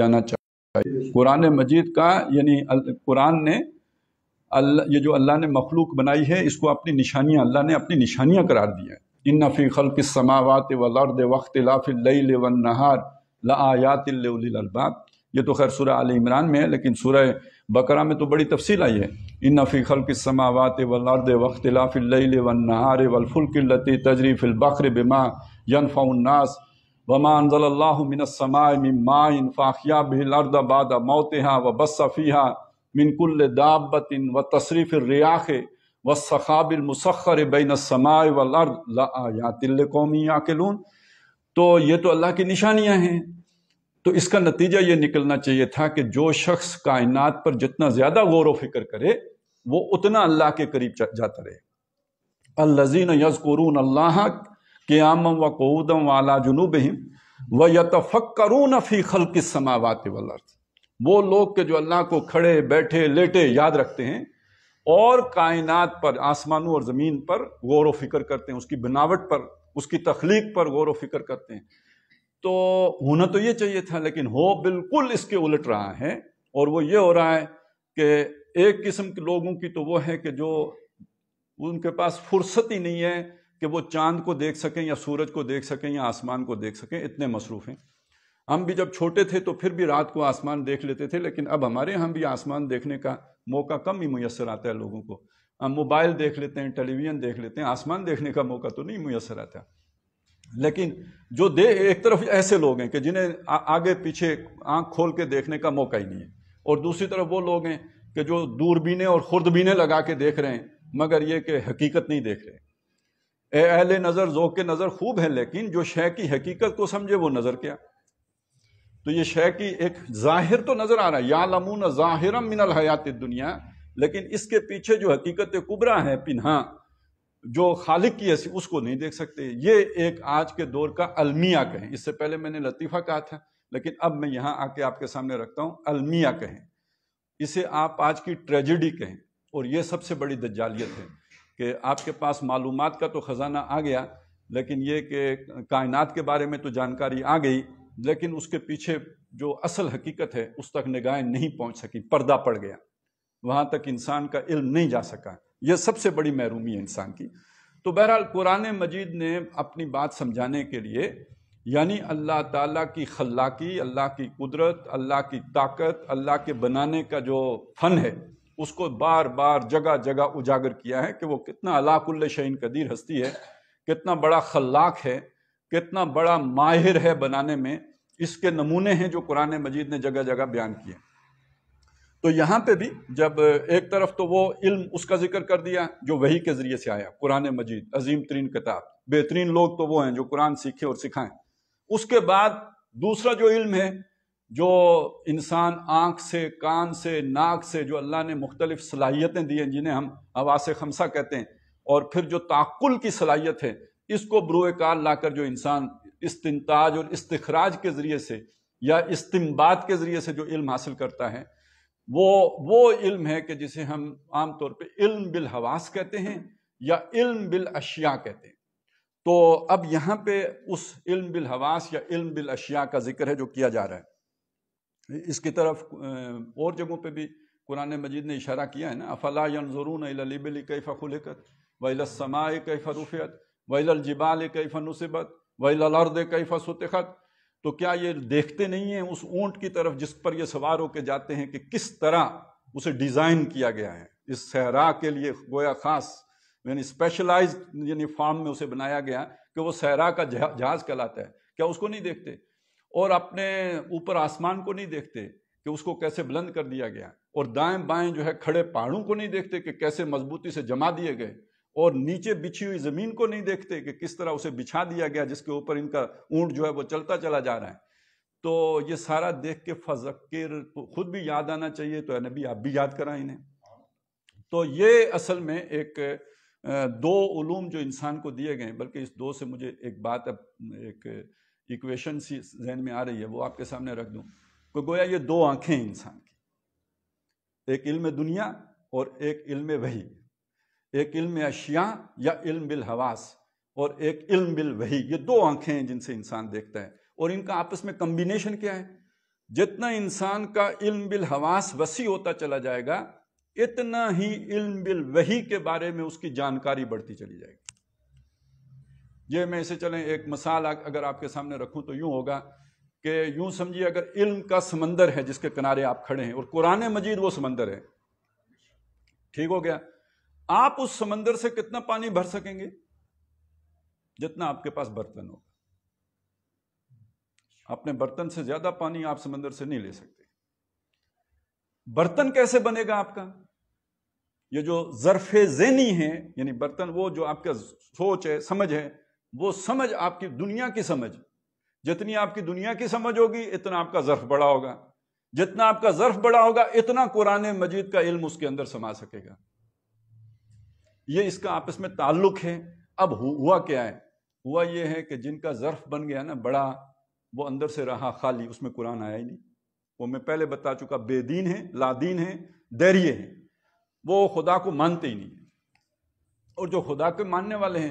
جانا چاہیے۔ قرآن مجید کا یعنی قرآن نے یہ جو اللہ نے مخلوق بنائی ہے اس کو اپنی نشانیاں، اللہ نے اپنی نشانیاں قرار دیا ہے۔ ان فی خلق السماوات والارض واختلاف اللیل والنہار لآیات لأولی الالباب، یہ تو خیر سورہ آل عمران میں ہے، لیکن سورہ بقرہ میں تو بڑی تفصیل آئی ہے۔ ان فی خلق السماوات والارض واختلاف اللیل والنہار والفلک التی تجری فی البحر بما ینفع الناس وما انزل اللہ من السماء من ماء فاحیا به الارض بعد موتها وبث فیها من کل دابۃ وتصریف الریاح والسحاب المسخر بین السماء والارض لآیات لقوم یعقلون۔ تو یہ تو اللہ کی نشانیاں ہیں۔ تو اس کا نتیجہ یہ نکلنا چاہیے تھا کہ جو شخص کائنات پر جتنا زیادہ غور و فکر کرے وہ اتنا اللہ کے قریب جاتا رہے۔ الذین یذکرون اللہ قیاما وقعودا وعلی جنوبہم ویتفکرون فی خلق السماوات والارض، وہ لوگ کہ جو اللہ کو کھڑے بیٹھے لیٹے یاد رکھتے ہیں اور کائنات پر، آسمانوں اور زمین پر غور و فکر کرتے ہیں، اس کی بناوٹ پر، اس کی تخلیق پر غور و فکر کرتے ہیں۔ تو ہونا تو یہ چاہیے تھا، لیکن ہو بالکل اس کے الٹ رہا ہے، اور وہ یہ ہو رہا ہے کہ ایک قسم کے لوگوں کی تو وہ ہے کہ جو ان کے پاس فرصت ہی نہیں ہے کہ وہ چاند کو دیکھ سکیں یا سورج کو دیکھ سکیں یا آسمان کو دیکھ سکیں، اتنے مصروف ہیں۔ ہم بھی جب چھوٹے تھے تو پھر بھی رات کو آسمان دیکھ لیتے تھے، لیکن اب ہمارے ہم بھی آسمان دیکھنے کا موقع کم ہی میسر آتا ہے لوگوں کو۔ ہم موبائل دیکھ لیتے ہیں، ٹیلی ویژن دیکھ لیتے ہیں، آسمان دیکھنے کا موقع تو نہیں میسر آتا۔ لیکن جو ایک طرف ایسے لوگ ہیں کہ جنہیں آگے پیچھے آنکھ کھول کے دیکھنے کا موقع ہی نہیں ہے، اور دوسری طرف وہ لوگ ہیں کہ جو دوربینیں اور خوردبینیں لگا کے دیکھ رہے ہیں مگر یہ کہ حقیقت نہیں دیکھ رہے۔ اے اہل نظر ذوق نظر خوب ہے، لیکن جو شے کی حقیقت کو سمجھے وہ نظر کیا؟ تو یہ شے کی ایک ظاہر تو نظر آ رہا ہے، یعلمون ظاہرا من الحیات الدنیا، لیکن اس کے پیچھے جو حقیقت کبریٰ ہے پنہاں، جو خالق کی ہے اس کو نہیں دیکھ سکتے۔ یہ ایک آج کے دور کا المیہ کہیں، اس سے پہلے میں نے لطیفہ کہا تھا، لیکن اب میں یہاں آ کے آپ کے سامنے رکھتا ہوں، المیہ کہیں، اسے آپ آج کی ٹریجڈی کہیں۔ اور یہ سب سے بڑی دجالیت ہے کہ آپ کے پاس معلومات کا تو خزانہ آ گیا، لیکن یہ کہ کائنات کے بارے میں تو جانکاری آ گئی، لیکن اس کے پیچھے جو اصل حقیقت ہے اس تک نگاہیں نہیں پہنچ سکی، پردہ پڑ گیا، وہاں تک انسان کا علم نہیں جا سکا۔ یہ سب سے بڑی محرومی ہے انسان کی۔ تو بہرحال قرآن مجید نے اپنی بات سمجھانے کے لیے، یعنی اللہ تعالیٰ کی خلاقی، اللہ کی قدرت، اللہ کی طاقت، اللہ کے بنانے کا جو فن ہے، اس کو بار بار جگہ جگہ اجاگر کیا ہے کہ وہ کتنا علی کل شیء قدیر ہستی ہے، کتنا بڑا خلاق ہے، کتنا بڑا ماہر ہے بنانے میں۔ اس کے نمونے ہیں جو قرآن مجید نے جگہ جگہ بیان کیے۔ تو یہاں پہ بھی جب ایک طرف تو وہ علم اس کا ذکر کر دیا جو وحی کے ذریعے سے آیا، قرآن مجید عظیم ترین کتاب، بہترین لوگ تو وہ ہیں جو قرآن سیکھے اور سکھائیں۔ اس کے بعد دوسرا جو علم ہے، جو انسان آنکھ سے، کان سے، ناک سے، جو اللہ نے مختلف صلاحیتیں دی ہیں جنہیں ہم حواس خمسہ کہتے ہیں، اور پھر جو تعقل کی صلاحیت ہے، اس کو بروئے کار لا کر جو انسان استنتاج اور استخراج کے ذریعے سے یا استنباط کے ذریعے سے جو علم حاصل کرتا ہے، وہ علم ہے کہ جسے ہم عام طور پہ علم بالحواس کہتے ہیں یا علم بالاشیاء کہتے ہیں۔ تو اب یہاں پہ اس علم بالحواس یا علم بالاشیاء کا ذکر ہے جو کیا جا رہا ہے۔ اس کی طرف اور جگہوں پہ بھی قرآن مجید نے اشارہ کیا ہے نا، افلا ينظرون الى الابل کیف خلقت والى السماء کیف رفعت والى الجبال کیف نصبت والى الارض کیف سطحت، تو کیا یہ دیکھتے نہیں ہیں اس اونٹ کی طرف جس پر یہ سوار ہو کے جاتے ہیں کہ کس طرح اسے ڈیزائن کیا گیا ہے، اس صحرا کے لیے گویا خاص یعنی اسپیشلائزڈ یعنی فارم میں اسے بنایا گیا کہ وہ صحرا کا جہاز کہلاتا ہے۔ کیا اس کو نہیں دیکھتے؟ اور اپنے اوپر آسمان کو نہیں دیکھتے کہ اس کو کیسے بلند کر دیا گیا، اور دائیں بائیں جو ہے کھڑے پہاڑوں کو نہیں دیکھتے کہ کیسے مضبوطی سے جما دیے گئے، اور نیچے بچھی ہوئی زمین کو نہیں دیکھتے کہ کس طرح اسے بچھا دیا گیا جس کے اوپر ان کا اونٹ جو ہے وہ چلتا چلا جا رہا ہے۔ تو یہ سارا دیکھ کے فذکر، خود بھی یاد آنا چاہیے، تو اے نبی آپ بھی یاد کرائیں انہیں۔ تو یہ اصل میں ایک دو علوم جو انسان کو دیے گئے ہیں، بلکہ اس دو سے مجھے ایک بات اب ایک ایکویشن سی ذہن میں آ رہی ہے، وہ آپ کے سامنے رکھ دوں کہ گویا یہ دو آنکھیں ہیں انسان کی، ایک علم دنیا اور ایک علم وحی، ایک علم اشیاء یا علم بالحواس اور ایک علم بالوحی، یہ دو آنکھیں ہیں جن سے انسان دیکھتا ہے، اور ان کا آپس میں کمبینیشن کیا ہے؟ جتنا انسان کا علم بالحواس وسیع ہوتا چلا جائے گا اتنا ہی علم بالوحی کے بارے میں اس کی جانکاری بڑھتی چلی جائے گی۔ یہ میں اسے چلیں ایک مثال اگر آپ کے سامنے رکھوں تو یوں ہوگا کہ یوں سمجھیے اگر علم کا سمندر ہے جس کے کنارے آپ کھڑے ہیں اور قرآن مجید وہ سمندر ہے، ٹھیک ہو گیا، آپ اس سمندر سے کتنا پانی بھر سکیں گے؟ جتنا آپ کے پاس برتن ہوگا۔ اپنے برتن سے زیادہ پانی آپ سمندر سے نہیں لے سکتے۔ برتن کیسے بنے گا آپ کا؟ یہ جو ظرف ذہنی ہے، یعنی برتن وہ جو آپ کا سوچ ہے، سمجھ ہے، وہ سمجھ آپ کی دنیا کی سمجھ، جتنی آپ کی دنیا کی سمجھ ہوگی اتنا آپ کا ظرف بڑا ہوگا، جتنا آپ کا ظرف بڑا ہوگا اتنا قرآن مجید کا علم اس کے اندر سما سکے گا۔ یہ اس کا آپس میں تعلق ہے۔ اب ہوا کیا ہے؟ ہوا یہ ہے کہ جن کا ظرف بن گیا نا بڑا، وہ اندر سے رہا خالی، اس میں قرآن آیا ہی نہیں۔ وہ میں پہلے بتا چکا، بے دین ہیں، لا دین ہیں، دیریے ہیں، وہ خدا کو مانتے ہی نہیں۔ اور جو خدا کے ماننے والے ہیں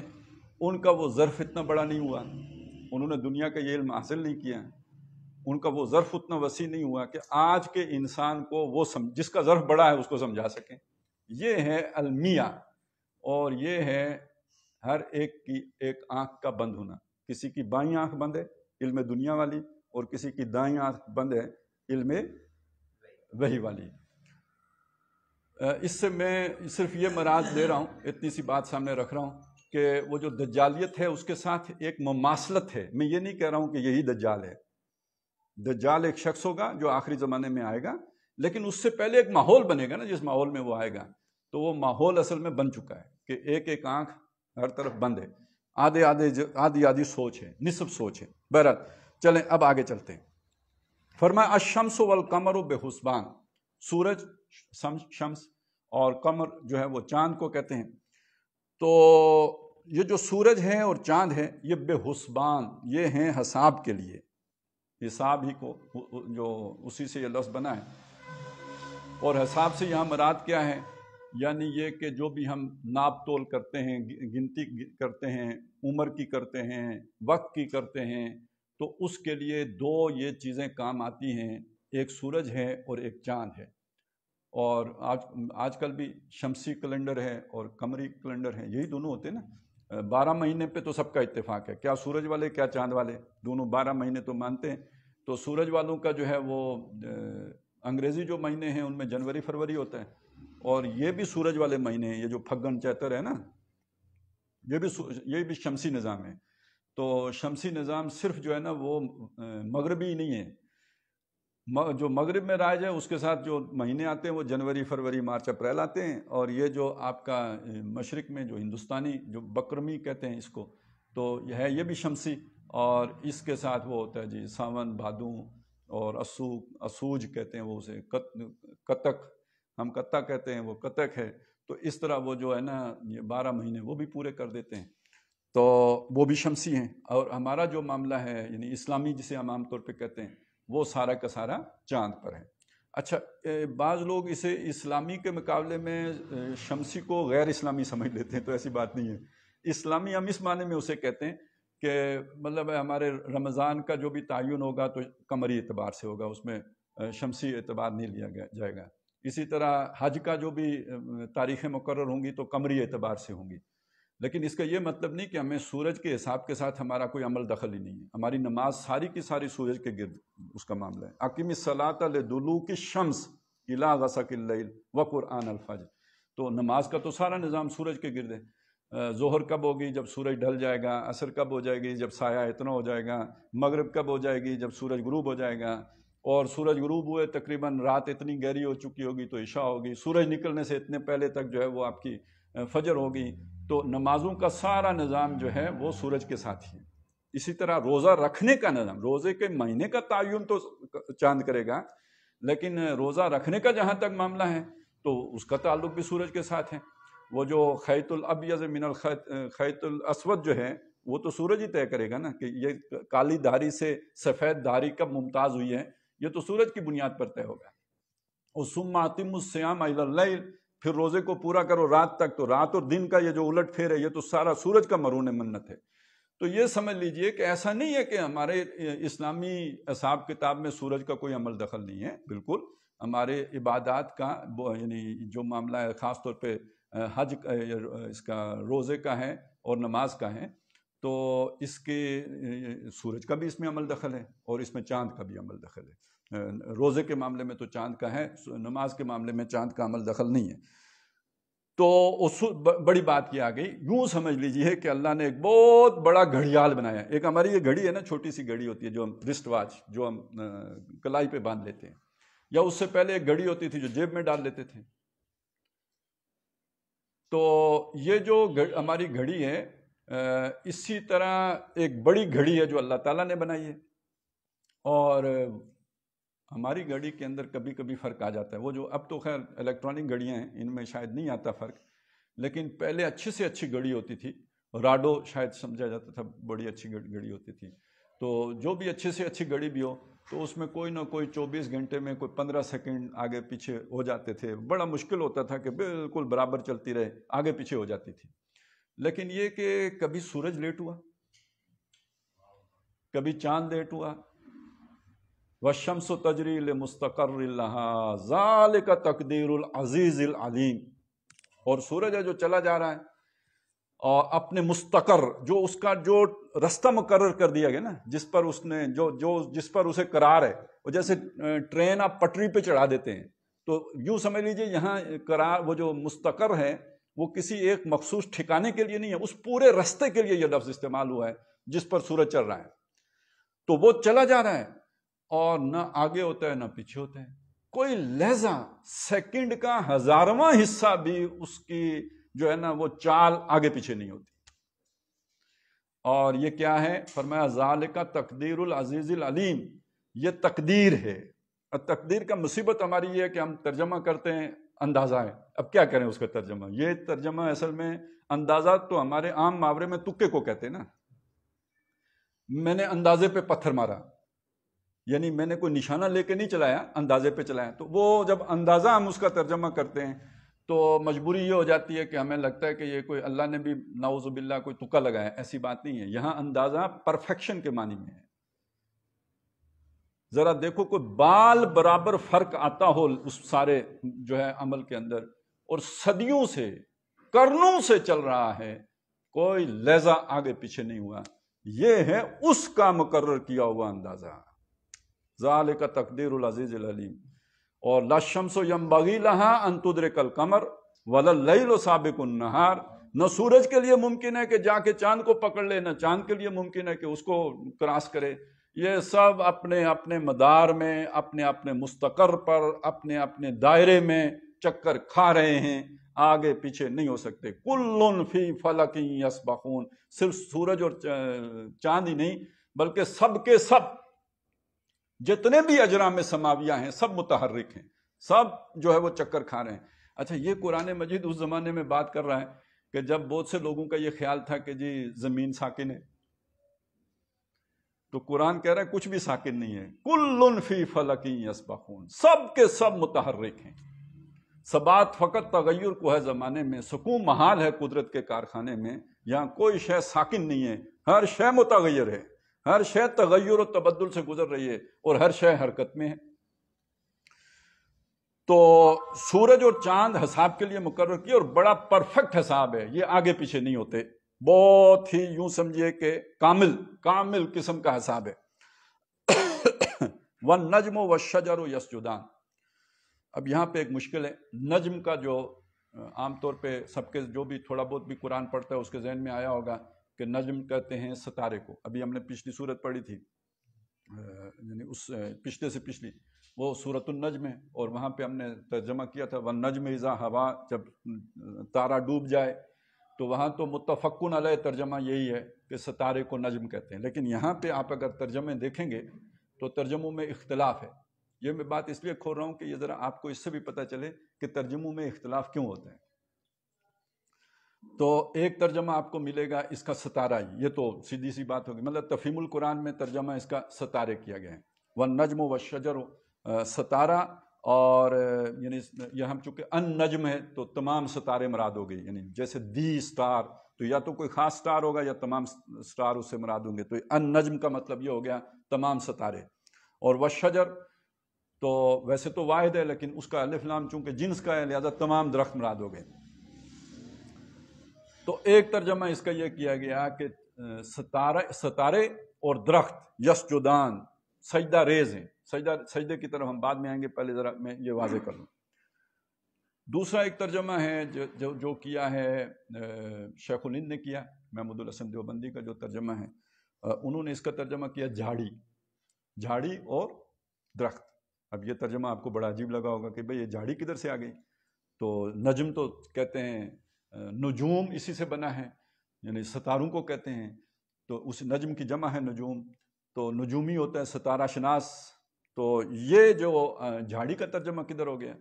ان کا وہ ظرف اتنا بڑا نہیں ہوا، انہوں نے دنیا کا یہ علم حاصل نہیں کیا، ان کا وہ ظرف اتنا وسیع نہیں ہوا کہ آج کے انسان کو وہ جس کا ظرف بڑا ہے اس کو سمجھا سکیں۔ یہ ہے المیہ، اور یہ ہے ہر ایک کی ایک آنکھ کا بند ہونا۔ کسی کی بائیں آنکھ بند ہے علم دنیا والی، اور کسی کی دائیں آنکھ بند ہے علم وحی والی۔ اس سے میں صرف یہ مراد لے رہا ہوں، اتنی سی بات سامنے رکھ رہا ہوں کہ وہ جو دجالیت ہے اس کے ساتھ ایک مماثلت ہے۔ میں یہ نہیں کہہ رہا ہوں کہ یہی دجال ہے۔ دجال ایک شخص ہوگا جو آخری زمانے میں آئے گا، لیکن اس سے پہلے ایک ماحول بنے گا نا، جس ماحول میں وہ آئے گا، تو وہ ماحول اصل میں بن چکا ہے کہ ایک ایک آنکھ ہر طرف بند ہے، آدھی سوچ ہے، نصف سوچ ہے۔ بہرحال چلیں اب آگے چلتے ہیں۔ فرمایا الشمس والقمر بحسبان، سورج، شمس اور قمر جو ہے وہ چاند کو کہتے ہیں۔ تو یہ جو سورج ہے اور چاند ہے یہ بے حسبان، یہ ہیں حساب کے لیے، حساب ہی کو جو اسی سے یہ لفظ بنا ہے۔ اور حساب سے یہاں مراد کیا ہے؟ یعنی یہ کہ جو بھی ہم ناپ تول کرتے ہیں، گنتی کرتے ہیں، عمر کی کرتے ہیں، وقت کی کرتے ہیں، تو اس کے لیے دو یہ چیزیں کام آتی ہیں، ایک سورج ہے اور ایک چاند ہے۔ اور آج کل بھی شمسی کیلنڈر ہے اور قمری کیلنڈر ہے، یہی دونوں ہوتے ہیں نا۔ 12 مہینے پہ تو سب کا اتفاق ہے، کیا سورج والے کیا چاند والے، دونوں 12 مہینے تو مانتے ہیں۔ تو سورج والوں کا جو ہے وہ انگریزی جو مہینے ہیں ان میں جنوری فروری ہوتا ہے، اور یہ بھی سورج والے مہینے ہیں، یہ جو پھگن چیتر ہے نا، یہ بھی شمسی نظام ہے۔ تو شمسی نظام صرف جو ہے نا وہ مغربی نہیں ہے، جو مغرب میں رائج ہے اس کے ساتھ جو مہینے آتے ہیں وہ جنوری فروری مارچ اپریل آتے ہیں، اور یہ جو آپ کا مشرق میں جو ہندوستانی جو بکرمی کہتے ہیں اس کو، تو یہ ہے یہ بھی شمسی، اور اس کے ساتھ وہ ہوتا ہے جی ساون بھادوں اور اسوج کہتے ہیں وہ اسے، کتک، ہم کتا کہتے ہیں وہ کتک ہے۔ تو اس طرح وہ جو ہے نا یہ 12 مہینے وہ بھی پورے کر دیتے ہیں، تو وہ بھی شمسی ہیں۔ اور ہمارا جو معاملہ ہے یعنی اسلامی جسے ہم عام طور پہ کہتے ہیں، وہ سارا کا سارا چاند پر ہے۔ اچھا، بعض لوگ اسے اسلامی کے مقابلے میں شمسی کو غیر اسلامی سمجھ لیتے ہیں، تو ایسی بات نہیں ہے۔ اسلامی ہم اس معنی میں اسے کہتے ہیں کہ مطلب ہمارے رمضان کا جو بھی تعین ہوگا تو قمری اعتبار سے ہوگا، اس میں شمسی اعتبار نہیں لیا جائے گا۔ اسی طرح حج کا جو بھی تاریخیں مقرر ہوں گی تو قمری اعتبار سے ہوں گی، لیکن اس کا یہ مطلب نہیں کہ ہمیں سورج کے حساب کے ساتھ ہمارا کوئی عمل دخل ہی نہیں ہے۔ ہماری نماز ساری کی ساری سورج کے گرد اس کا معاملہ ہے۔ اقیم الصلاۃ لدلوک الشمس الی غسق اللیل وقرآن الفجر، تو نماز کا تو سارا نظام سورج کے گرد ہے۔ ظہر کب ہوگی؟ جب سورج ڈھل جائے گا۔ عصر کب ہو جائے گی؟ جب سایہ اتنا ہو جائے گا۔ مغرب کب ہو جائے گی؟ جب سورج غروب ہو جائے گا۔ اور سورج غروب ہوئے تقریباً رات اتنی گہری ہو چکی ہوگی تو عشاء ہوگی۔ سورج نکلنے سے اتنے پہلے تک جو ہے وہ آپ کی فجر ہوگی۔ تو نمازوں کا سارا نظام جو ہے وہ سورج کے ساتھ ہی ہے۔ اسی طرح روزہ رکھنے کا نظام، روزے کے مہینے کا تعین تو چاند کرے گا، لیکن روزہ رکھنے کا جہاں تک معاملہ ہے تو اس کا تعلق بھی سورج کے ساتھ ہے۔ وہ جو خیط الابیض من الخیط الاسود جو ہے وہ تو سورج ہی طے کرے گا نا کہ یہ کالی دھاری سے سفید دھاری کب ممتاز ہوئی ہے، یہ تو سورج کی بنیاد پر طے ہوگا۔ ثم اتموا الصیام الی اللیل، پھر روزے کو پورا کرو رات تک، تو رات اور دن کا یہ جو الٹ پھیر ہے یہ تو سارا سورج کا مرہون منت ہے۔ تو یہ سمجھ لیجئے کہ ایسا نہیں ہے کہ ہمارے اسلامی حساب کتاب میں سورج کا کوئی عمل دخل نہیں ہے، بالکل ہمارے عبادات کا یعنی جو معاملہ ہے، خاص طور پہ حج اس کا روزے کا ہے اور نماز کا ہے، تو اس کے سورج کا بھی اس میں عمل دخل ہے اور اس میں چاند کا بھی عمل دخل ہے۔ روزے کے معاملے میں تو چاند کا ہے، نماز کے معاملے میں چاند کا عمل دخل نہیں ہے۔ تو بڑی بات یہ آ گئی، یوں سمجھ لیجئے کہ اللہ نے ایک بہت بڑا گھڑیال بنایا۔ ایک ہماری یہ گھڑی ہے نا، چھوٹی سی گھڑی ہوتی ہے جو ہم رسٹ واچ جو ہم کلائی پہ باندھ لیتے ہیں، یا اس سے پہلے ایک گھڑی ہوتی تھی جو جیب میں ڈال لیتے تھے۔ تو یہ جو ہماری گھڑی ہے، اسی طرح ایک بڑی گھڑی ہے جو اللہ تعالیٰ نے بنائی ہے، اور ہماری گھڑی کے اندر کبھی کبھی فرق آ جاتا ہے۔ وہ جو اب تو خیر الیکٹرانک گھڑیاں ہیں، ان میں شاید نہیں آتا فرق، لیکن پہلے اچھی سے اچھی گھڑی ہوتی تھی، راڈو شاید سمجھا جاتا تھا، بڑی اچھی گھڑی ہوتی تھی۔ تو جو بھی اچھے سے اچھی گھڑی بھی ہو تو اس میں کوئی نہ کوئی 24 گھنٹے میں کوئی 15 سیکنڈ آگے پیچھے ہو جاتے تھے، بڑا مشکل ہوتا تھا کہ بالکل برابر چلتی رہے، آگے پیچھے ہو جاتی تھی۔ لیکن یہ کہ کبھی سورج لیٹ ہوا، کبھی چاند لیٹ ہوا، وَالشَّمْسُ تَجْرِي لِمُسْتَقَرٍّ لَهَا ذَلِكَ تَقْدِيرُ الْعَزِيزِ الْعَلِيمِ، اور سورج ہے جو چلا جا رہا ہے اور اپنے مستقر، جو اس کا جو رستہ مقرر کر دیا گیا نا، جس پر اس نے جس پر اسے قرار ہے، وہ جیسے ٹرین آپ پٹری پہ چڑھا دیتے ہیں، تو یوں سمجھ لیجئے یہاں قرار، وہ جو مستقر ہے وہ کسی ایک مخصوص ٹھکانے کے لیے نہیں ہے، اس پورے رستے کے لیے یہ لفظ استعمال ہوا ہے جس پر سورج چل رہا ہے۔ تو وہ چلا جا رہا ہے اور نہ آگے ہوتا ہے نہ پیچھے ہوتا ہے، کوئی لہجہ سیکنڈ کا 1000واں حصہ بھی اس کی جو ہے نا وہ چال آگے پیچھے نہیں ہوتی۔ اور یہ کیا ہے؟ فرمایا ذالک تقدیر العزیز العلیم، یہ تقدیر ہے۔ اور تقدیر کا مصیبت ہماری یہ ہے کہ ہم ترجمہ کرتے ہیں اندازہ ہے، اب کیا کریں اس کا ترجمہ؟ یہ ترجمہ اصل میں اندازہ تو ہمارے عام محاورے میں تکے کو کہتے ہیں نا، میں نے اندازے پہ پتھر مارا، یعنی میں نے کوئی نشانہ لے کے نہیں چلایا، اندازے پہ چلایا۔ تو وہ جب اندازہ ہم اس کا ترجمہ کرتے ہیں تو مجبوری یہ ہو جاتی ہے کہ ہمیں لگتا ہے کہ یہ کوئی اللہ نے بھی نعوذ باللہ کوئی تکا لگایا، ایسی بات نہیں ہے۔ یہاں اندازہ پرفیکشن کے معنی میں ہے۔ ذرا دیکھو کوئی بال برابر فرق آتا ہو اس سارے جو ہے عمل کے اندر، اور صدیوں سے قرنوں سے چل رہا ہے، کوئی لہجہ آگے پیچھے نہیں ہوا، یہ ہے اس کا مقرر کیا ہوا اندازہ۔ ذالک تقدیر العزیز العلیم۔ اور لا الشمس ینبغی لہا ان تدرک القمر ولا اللیل سابق النہار، نہ سورج کے لیے ممکن ہے کہ جا کے چاند کو پکڑ لے، نہ چاند کے لیے ممکن ہے کہ اس کو کراس کرے۔ یہ سب اپنے اپنے مدار میں، اپنے اپنے مستقر پر، اپنے اپنے دائرے میں چکر کھا رہے ہیں، آگے پیچھے نہیں ہو سکتے۔ کل فی فلک یسبحون، صرف سورج اور چاند ہی نہیں بلکہ سب کے سب جتنے بھی اجرام سماویہ ہیں سب متحرک ہیں، سب جو ہے وہ چکر کھا رہے ہیں۔ اچھا، یہ قرآن مجید اس زمانے میں بات کر رہا ہے کہ جب بہت سے لوگوں کا یہ خیال تھا کہ جی زمین ساکن ہے، تو قرآن کہہ رہا ہے کچھ بھی ساکن نہیں ہے۔ کل فی فلک یسبحون، سب کے سب متحرک ہیں۔ ثبات فقط تغیر کو ہے زمانے میں، سکون محال ہے قدرت کے کارخانے میں، یہاں کوئی شے ساکن نہیں ہے، ہر شے متغیر ہے، ہر شے تغیر و تبدل سے گزر رہی ہے، اور ہر شے حرکت میں ہے۔ تو سورج اور چاند حساب کے لیے مقرر کیا، اور بڑا پرفیکٹ حساب ہے، یہ آگے پیچھے نہیں ہوتے، بہت ہی یوں سمجھیے کہ کامل قسم کا حساب ہے۔ وَالنَّجْمُ وَالشَّجَرُ يَسْجُدَانِ، اب یہاں پہ ایک مشکل ہے۔ نجم کا جو عام طور پہ سب کے جو بھی تھوڑا بہت بھی قرآن پڑھتا ہے اس کے ذہن میں آیا ہوگا کہ نجم کہتے ہیں ستارے کو۔ ابھی ہم نے پچھلی سورت پڑھی تھی، یعنی اس پچھلے سے پچھلی، وہ سورۃ النجم ہے، اور وہاں پہ ہم نے ترجمہ کیا تھا وَالنَّجْمِ اِذَا ہَوَا، جب تارا ڈوب جائے، تو وہاں تو متفقن علیہ ترجمہ یہی ہے کہ ستارے کو نجم کہتے ہیں۔ لیکن یہاں پہ آپ اگر ترجمے دیکھیں گے تو ترجموں میں اختلاف ہے۔ یہ میں بات اس لیے کھول رہا ہوں کہ یہ ذرا آپ کو اس سے بھی پتہ چلے کہ ترجموں میں اختلاف کیوں ہوتا ہے۔ تو ایک ترجمہ آپ کو ملے گا اس کا ستارہ ہی، یہ تو سیدھی سی بات ہوگی، مطلب تفہیم القرآن میں ترجمہ اس کا ستارے کیا گیا ہے، وَالنَّجْمُ وَالشَّجَرُ، ستارہ، اور یعنی یہاں چونکہ ان نجم ہے تو تمام ستارے مراد ہو گئی، یعنی جیسے دی اسٹار، تو یا تو کوئی خاص سٹار ہوگا یا تمام سٹار اس سے مراد ہوں گے. تو النجم کا مطلب یہ ہو گیا تمام ستارے. اور والشجر تو ویسے تو واحد ہے لیکن اس کا الف لام چونکہ جنس کا ہے لہذا تمام درخت مراد ہو گئے. تو ایک ترجمہ اس کا یہ کیا گیا کہ ستارے اور درخت یسجدان سجدہ ریز ہیں. سجدے کی طرف ہم بعد میں آئیں گے، پہلے ذرا میں یہ واضح کر لوں. دوسرا ایک ترجمہ ہے جو کیا ہے شیخ الہند نے کیا، محمود الحسن دیوبندی کا جو ترجمہ ہے، انہوں نے اس کا ترجمہ کیا جھاڑی اور درخت. اب یہ ترجمہ آپ کو بڑا عجیب لگا ہوگا کہ بھئی یہ جھاڑی کدھر سے آ گئی. تو نجم تو کہتے ہیں نجوم اسی سے بنا ہے، یعنی ستاروں کو کہتے ہیں. تو اس نجم کی جمع ہے نجوم، تو نجومی ہوتا ہے ستارہ شناس. تو یہ جو جھاڑی کا ترجمہ کدھر ہو گیا؟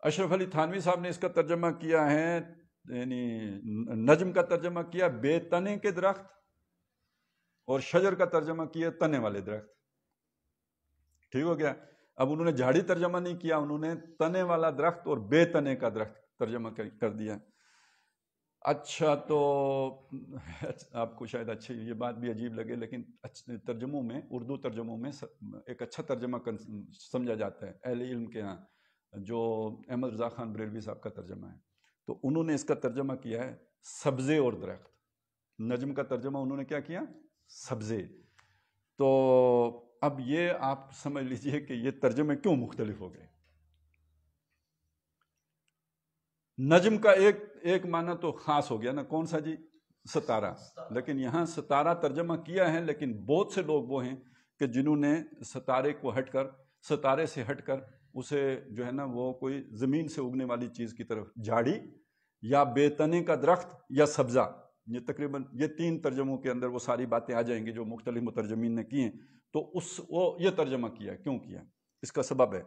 اشرف علی تھانوی صاحب نے اس کا ترجمہ کیا ہے، یعنی نجم کا ترجمہ کیا بے تنے کے درخت، اور شجر کا ترجمہ کیا تنے والے درخت. ٹھیک ہو گیا. اب انہوں نے جھاڑی ترجمہ نہیں کیا، انہوں نے تنے والا درخت اور بے تنے کا درخت ترجمہ کر دیا. اچھا، تو آپ کو شاید اچھی یہ بات بھی عجیب لگے، لیکن ترجموں میں، اردو ترجموں میں ایک اچھا ترجمہ سمجھا جاتا ہے اہل علم کے ہاں، جو احمد رضا خان بریلوی صاحب کا ترجمہ ہے. تو انہوں نے اس کا ترجمہ کیا ہے سبزے اور درخت. نجم کا ترجمہ انہوں نے کیا کیا؟ سبزے. تو اب یہ آپ سمجھ لیجئے کہ یہ ترجمے کیوں مختلف ہو گئے. نجم کا ایک معنی تو خاص ہو گیا نا، کون سا جی؟ ستارہ. لیکن یہاں ستارہ ترجمہ کیا ہے، لیکن بہت سے لوگ وہ ہیں کہ جنہوں نے ستارے سے ہٹ کر اسے جو ہے نا وہ کوئی زمین سے اگنے والی چیز کی طرف، جھاڑی یا بے تنے کا درخت یا سبزہ، یہ تقریباً یہ 3 ترجموں کے اندر وہ ساری باتیں آ جائیں گی جو مختلف مترجمین نے کی ہیں. تو وہ یہ ترجمہ کیا. کیوں کیا؟ اس کا سبب ہے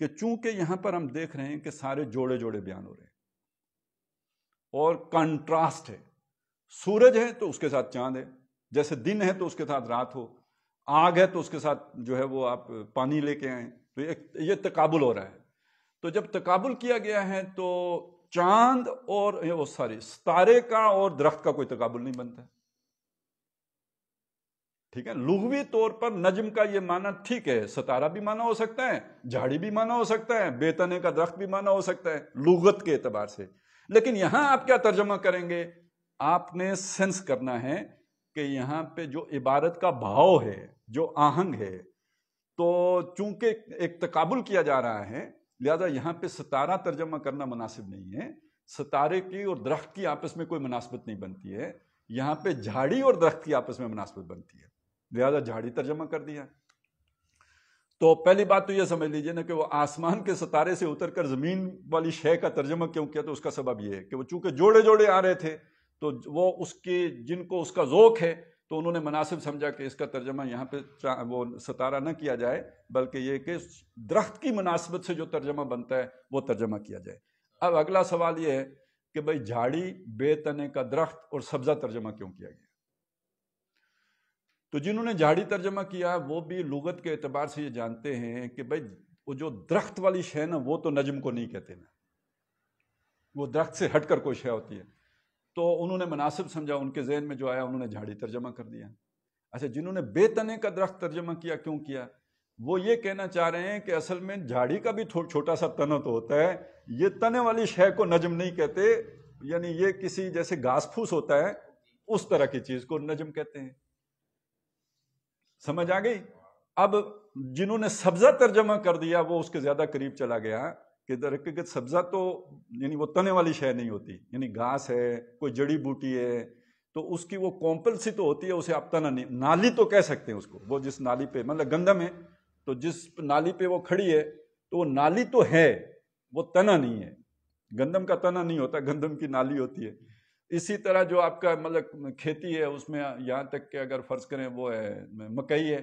کہ چونکہ یہاں پر ہم دیکھ رہے ہیں کہ سارے جوڑے بیان ہو رہے ہیں اور کنٹراسٹ ہے. سورج ہے تو اس کے ساتھ چاند ہے، جیسے دن ہے تو اس کے ساتھ رات ہو، آگ ہے تو اس کے ساتھ جو ہے وہ آپ پانی لے کے آئیں. تو یہ تقابل ہو رہا ہے. تو جب تقابل کیا گیا ہے تو چاند اور ستارے کا اور درخت کا کوئی تقابل نہیں بنتا. ٹھیک ہے. لغوی طور پر نجم کا یہ معنی ٹھیک ہے، ستارہ بھی معنی ہو سکتا ہے، جھاڑی بھی معنی ہو سکتا ہے، بے تنے کا درخت بھی معنی ہو سکتا ہے لغت کے اعتبار سے. لیکن یہاں آپ کیا ترجمہ کریں گے؟ آپ نے سینس کرنا ہے کہ یہاں پہ جو عبارت کا بھاؤ ہے، جو آہنگ ہے، تو چونکہ ایک تقابل کیا جا رہا ہے لہذا یہاں پہ ستارہ ترجمہ کرنا مناسب نہیں ہے. ستارے کی اور درخت کی آپس میں کوئی مناسبت نہیں بنتی ہے. یہاں پہ جھاڑی اور درخت کی آپس میں مناسبت بنتی ہے، لہذا جھاڑی ترجمہ کر دیا. تو پہلی بات تو یہ سمجھ لیجئے نا کہ وہ آسمان کے ستارے سے اتر کر زمین والی شے کا ترجمہ کیوں کیا؟ تو اس کا سبب یہ ہے کہ وہ چونکہ جوڑے آ رہے تھے تو وہ جن کو اس کا ذوق ہے تو انہوں نے مناسب سمجھا کہ اس کا ترجمہ یہاں پہ وہ ستارہ نہ کیا جائے بلکہ یہ کہ درخت کی مناسبت سے جو ترجمہ بنتا ہے وہ ترجمہ کیا جائے. اب اگلا سوال یہ ہے کہ بھئی جھاڑی، بے تنے کا درخت اور سبزہ ترجمہ کیوں کیا گیا؟ تو جنہوں نے جھاڑی ترجمہ کیا وہ بھی لغت کے اعتبار سے یہ جانتے ہیں کہ بھئی وہ جو درخت والی شے نا وہ تو نجم کو نہیں کہتے نا، وہ درخت سے ہٹ کر کوئی شے ہوتی ہے. تو انہوں نے مناسب سمجھا، ان کے ذہن میں جو آیا انہوں نے جھاڑی ترجمہ کر دیا. اچھا، جنہوں نے بے تنے کا درخت ترجمہ کیا کیوں کیا؟ وہ یہ کہنا چاہ رہے ہیں کہ اصل میں جھاڑی کا بھی چھوٹا سا تنا تو ہوتا ہے، یہ تنے والی شے کو نجم نہیں کہتے، یعنی یہ کسی جیسے گھاس پھوس ہوتا ہے اس طرح کی چیز کو نجم کہتے ہیں. سمجھ آ گئی؟ اب جنہوں نے سبزہ ترجمہ کر دیا وہ اس کے زیادہ قریب چلا گیا کہ در حقیقت سبزہ تو یعنی وہ تنے والی شے نہیں ہوتی، یعنی گھاس ہے، کوئی جڑی بوٹی ہے تو اس کی وہ کومپل سی تو ہوتی ہے، اسے آپ تنا نہیں، نالی تو کہہ سکتے ہیں اس کو. وہ جس نالی پہ مطلب گندم ہے تو جس نالی پہ وہ کھڑی ہے تو وہ نالی تو ہے، وہ تنا نہیں ہے. گندم کا تنا نہیں ہوتا، گندم کی نالی ہوتی ہے. اسی طرح جو آپ کا مطلب کھیتی ہے اس میں یہاں تک کہ اگر فرض کریں وہ ہے مکئی ہے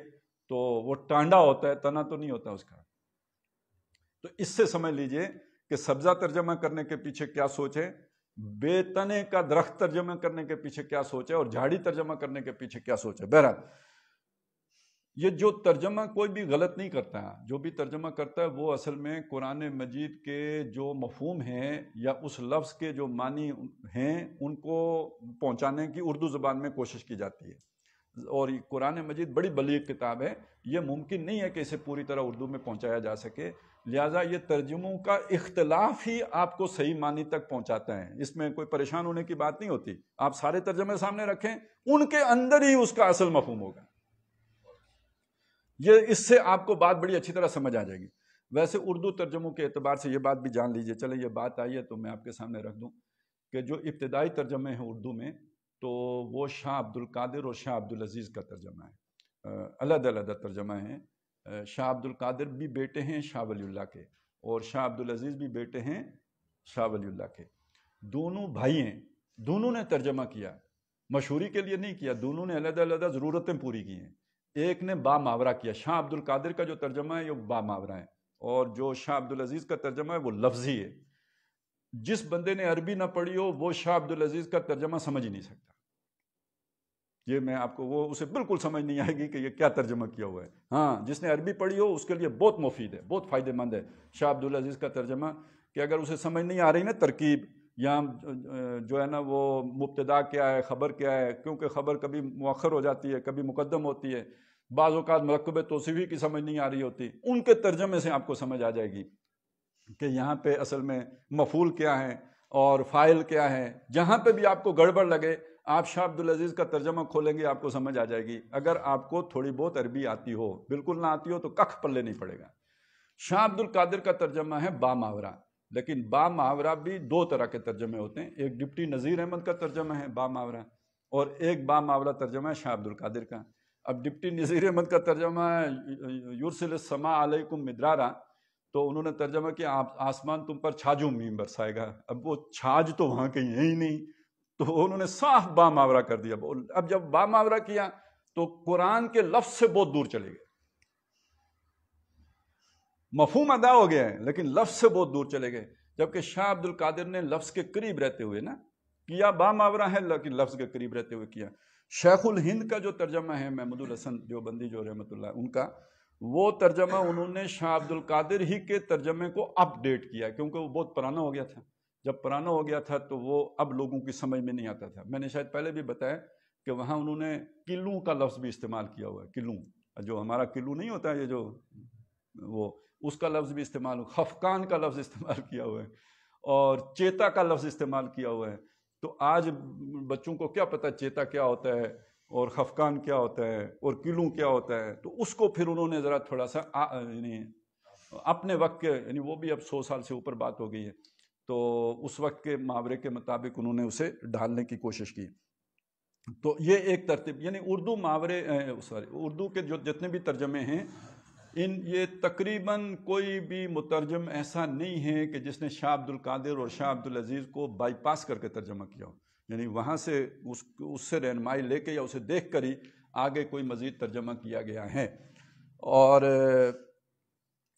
تو وہ ٹانڈا ہوتا ہے، تنا تو نہیں ہوتا اس کا. تو اس سے سمجھ لیجئے کہ سبزہ ترجمہ کرنے کے پیچھے کیا سوچ ہے، بے تنے کا درخت ترجمہ کرنے کے پیچھے کیا سوچ ہے، اور جھاڑی ترجمہ کرنے کے پیچھے کیا سوچ ہے. بہرحال یہ جو ترجمہ کوئی بھی غلط نہیں کرتا، جو بھی ترجمہ کرتا ہے وہ اصل میں قرآن مجید کے جو مفہوم ہیں یا اس لفظ کے جو معنی ہیں ان کو پہنچانے کی اردو زبان میں کوشش کی جاتی ہے، اور قرآن مجید بڑی بلیغ کتاب ہے، یہ ممکن نہیں ہے کہ اسے پوری طرح اردو میں پہنچایا جا سکے، لہٰذا یہ ترجموں کا اختلاف ہی آپ کو صحیح معنی تک پہنچاتا ہے، اس میں کوئی پریشان ہونے کی بات نہیں ہوتی، آپ سارے ترجمے سامنے رکھیں ان کے اندر ہی اس کا اصل مفہوم ہوگا، یہ اس سے آپ کو بات بڑی اچھی طرح سمجھ آ جائے گی۔ ویسے اردو ترجموں کے اعتبار سے یہ بات بھی جان لیجئے، چلے یہ بات آئی ہے تو میں آپ کے سامنے رکھ دوں کہ جو ابتدائی ترجمے ہیں اردو میں تو وہ شاہ عبد القادر اور شاہ عبد العزیز کا ترجمہ ہے، علیحدہ علیحدہ ترجمہ ہیں، شاہ عبد القادر بھی بیٹے ہیں شاہ ولی اللہ کے، اور شاہ عبد العزیز بھی بیٹے ہیں شاہ ولی اللہ کے، دونوں بھائی ہیں، دونوں نے ترجمہ کیا، مشہوری کے لیے نہیں کیا، دونوں نے علیحدہ علیحدہ ضرورتیں پوری کی ہیں، ایک نے با ماورا کیا، شاہ عبد القادر کا جو ترجمہ ہے یہ با ماورا ہے، اور جو شاہ عبد العزیز کا ترجمہ ہے وہ لفظی ہے، جس بندے نے عربی نہ پڑھی ہو وہ شاہ عبد العزیز کا ترجمہ سمجھ ہی نہیں سکتا، یہ میں آپ کو، وہ اسے بالکل سمجھ نہیں آئے گی کہ یہ کیا ترجمہ کیا ہوا ہے، ہاں جس نے عربی پڑھی ہو اس کے لیے بہت مفید ہے، بہت فائدہ مند ہے شاہ عبد العزیز کا ترجمہ، کہ اگر اسے سمجھ نہیں آ رہی نا ترکیب یا جو ہے نا وہ مبتدا کیا ہے خبر کیا ہے، کیونکہ خبر کبھی مؤخر ہو جاتی ہے کبھی مقدم ہوتی ہے، بعض اوقات مرکب توصیفی کی سمجھ نہیں آ رہی ہوتی، ان کے ترجمے سے آپ کو سمجھ آ جائے گی کہ یہاں پہ اصل میں مفعول کیا ہے اور فاعل کیا ہے، جہاں پہ بھی آپ کو گڑبڑ لگے آپ شاہ عبد العزیز کا ترجمہ کھولیں گے آپ کو سمجھ آ جائے گی، اگر آپ کو تھوڑی بہت عربی آتی ہو، بالکل نہ آتی ہو تو ککھ پلے نہیں پڑے گا۔ شاہ عبد القادر کا ترجمہ ہے با ماورا، لیکن با ماورا بھی دو طرح کے ترجمے ہوتے ہیں، ایک ڈپٹی نذیر احمد کا ترجمہ ہے با ماورا، اور ایک با ماورا ترجمہ ہے شاہ عبد القادر کا۔ اب ڈپٹی نذیر احمد کا ترجمہ ہے یرسل السماء علیکم مدرارا، تو انہوں نے ترجمہ کیا آسمان تم پر چھاجو میم برسائے گا، اب وہ چھاج تو وہاں کہیں ہے ہی نہیں، تو انہوں نے صاف با ماورا کر دیا، اب جب با ماورا کیا تو قرآن کے لفظ سے بہت دور چلے گئے، مفہوم ادا ہو گیا ہے لیکن لفظ سے بہت دور چلے گئے، جبکہ شاہ عبد القادر نے لفظ کے قریب رہتے ہوئے نا کیا، با ماورا ہے لیکن لفظ کے قریب رہتے ہوئے کیا۔ شیخ الہند کا جو ترجمہ ہے محمود الحسن دیوبندی جو رحمۃ اللہ ان کا، وہ ترجمہ انہوں نے شاہ عبد القادر ہی کے ترجمے کو اپ ڈیٹ کیا کیونکہ وہ بہت پرانا ہو گیا تھا، جب پرانا ہو گیا تھا تو وہ اب لوگوں کی سمجھ میں نہیں آتا تھا، میں نے شاید پہلے بھی بتایا کہ وہاں انہوں نے کلوں کا لفظ بھی استعمال کیا ہوا ہے، کلوں جو ہمارا کلو نہیں ہوتا یہ جو وہ اس کا لفظ بھی استعمال ہو، خفقان کا لفظ استعمال کیا ہوا ہے، اور چیتا کا لفظ استعمال کیا ہوا ہے، تو آج بچوں کو کیا پتہ چیتا کیا ہوتا ہے اور خفقان کیا ہوتا ہے اور کلوں کیا ہوتا ہے، تو اس کو پھر انہوں نے ذرا تھوڑا سا یعنی اپنے وقت کے، یعنی وہ بھی اب 100 سال سے اوپر بات ہو گئی ہے، تو اس وقت کے محاورے کے مطابق انہوں نے اسے ڈھالنے کی کوشش کی، تو یہ ایک ترتیب، یعنی اردو محاورے اردو کے جو جتنے بھی ترجمے ہیں یہ تقریباً کوئی بھی مترجم ایسا نہیں ہے کہ جس نے شاہ عبد القادر اور شاہ عبد العزیز کو بائی پاس کر کے ترجمہ کیا ہو، یعنی وہاں سے اس سے رہنمائی لے کے یا اسے دیکھ کر ہی آگے کوئی مزید ترجمہ کیا گیا ہے، اور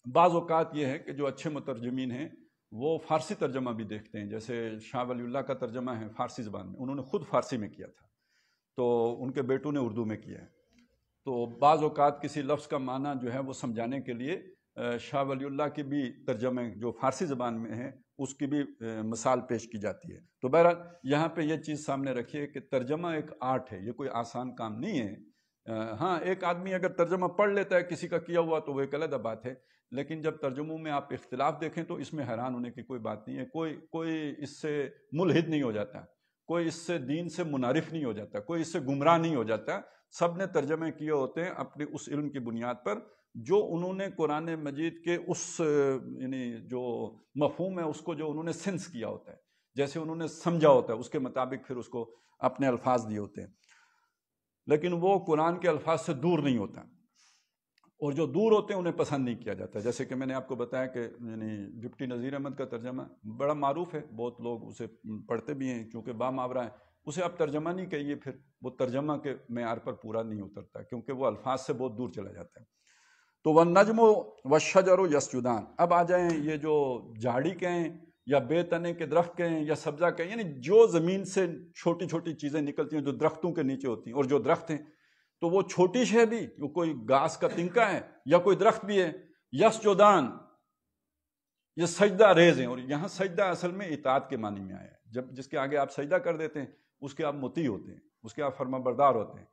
بعض اوقات یہ ہے کہ جو اچھے مترجمین ہیں وہ فارسی ترجمہ بھی دیکھتے ہیں، جیسے شاہ ولی اللہ کا ترجمہ ہے فارسی زبان میں، انہوں نے خود فارسی میں کیا تھا تو ان کے بیٹوں نے اردو میں کیا ہے، تو بعض اوقات کسی لفظ کا معنی جو ہے وہ سمجھانے کے لیے شاہ ولی اللہ کی بھی ترجمے جو فارسی زبان میں ہیں اس کی بھی مثال پیش کی جاتی ہے، تو بہرحال یہاں پہ یہ چیز سامنے رکھیے کہ ترجمہ ایک آرٹ ہے، یہ کوئی آسان کام نہیں ہے، ہاں ایک آدمی اگر ترجمہ پڑھ لیتا ہے کسی کا کیا ہوا تو وہ ایک علیحدہ بات ہے، لیکن جب ترجموں میں آپ اختلاف دیکھیں تو اس میں حیران ہونے کی کوئی بات نہیں ہے، کوئی اس سے ملحد نہیں ہو جاتا، کوئی اس سے دین سے منحرف نہیں ہو جاتا، کوئی اس سے گمراہ نہیں ہو جاتا، سب نے ترجمے کیے ہوتے ہیں اپنے اس علم کی بنیاد پر جو انہوں نے قرآن مجید کے اس یعنی جو مفہوم ہے اس کو جو انہوں نے سینس کیا ہوتا ہے، جیسے انہوں نے سمجھا ہوتا ہے اس کے مطابق پھر اس کو اپنے الفاظ دیے ہوتے ہیں، لیکن وہ قرآن کے الفاظ سے دور نہیں ہوتا، اور جو دور ہوتے ہیں انہیں پسند نہیں کیا جاتا، جیسے کہ میں نے آپ کو بتایا کہ یعنی ڈپٹی نذیر احمد کا ترجمہ بڑا معروف ہے، بہت لوگ اسے پڑھتے بھی ہیں کیونکہ با ماورا ہے، اسے آپ ترجمہ نہیں کہیے، پھر وہ ترجمہ کے معیار پر پورا نہیں اترتا کیونکہ وہ الفاظ سے بہت دور چلا جاتا ہے، تو وَالنَّجْمُ وَالشَّجَرُ يَسْجُدَانِ، اب آ جائیں یہ جو جھاڑی کہیں یا بے تنے کے درخت کہیں یا سبزہ کہیں، یعنی جو زمین سے چھوٹی چھوٹی چیزیں نکلتی ہیں جو درختوں کے نیچے ہوتی ہیں اور جو درخت ہیں، تو وہ چھوٹی شے بھی، وہ کوئی گھاس کا تنکا ہے یا کوئی درخت بھی ہے، یسجدان، یہ سجدہ ریز ہیں. اور یہاں سجدہ اصل میں اطاعت کے معنی میں آیا ہے. جب جس کے آگے آپ سجدہ کر دیتے ہیں اس کے آپ مطیع ہوتے ہیں، اس کے آپ فرما بردار ہوتے ہیں.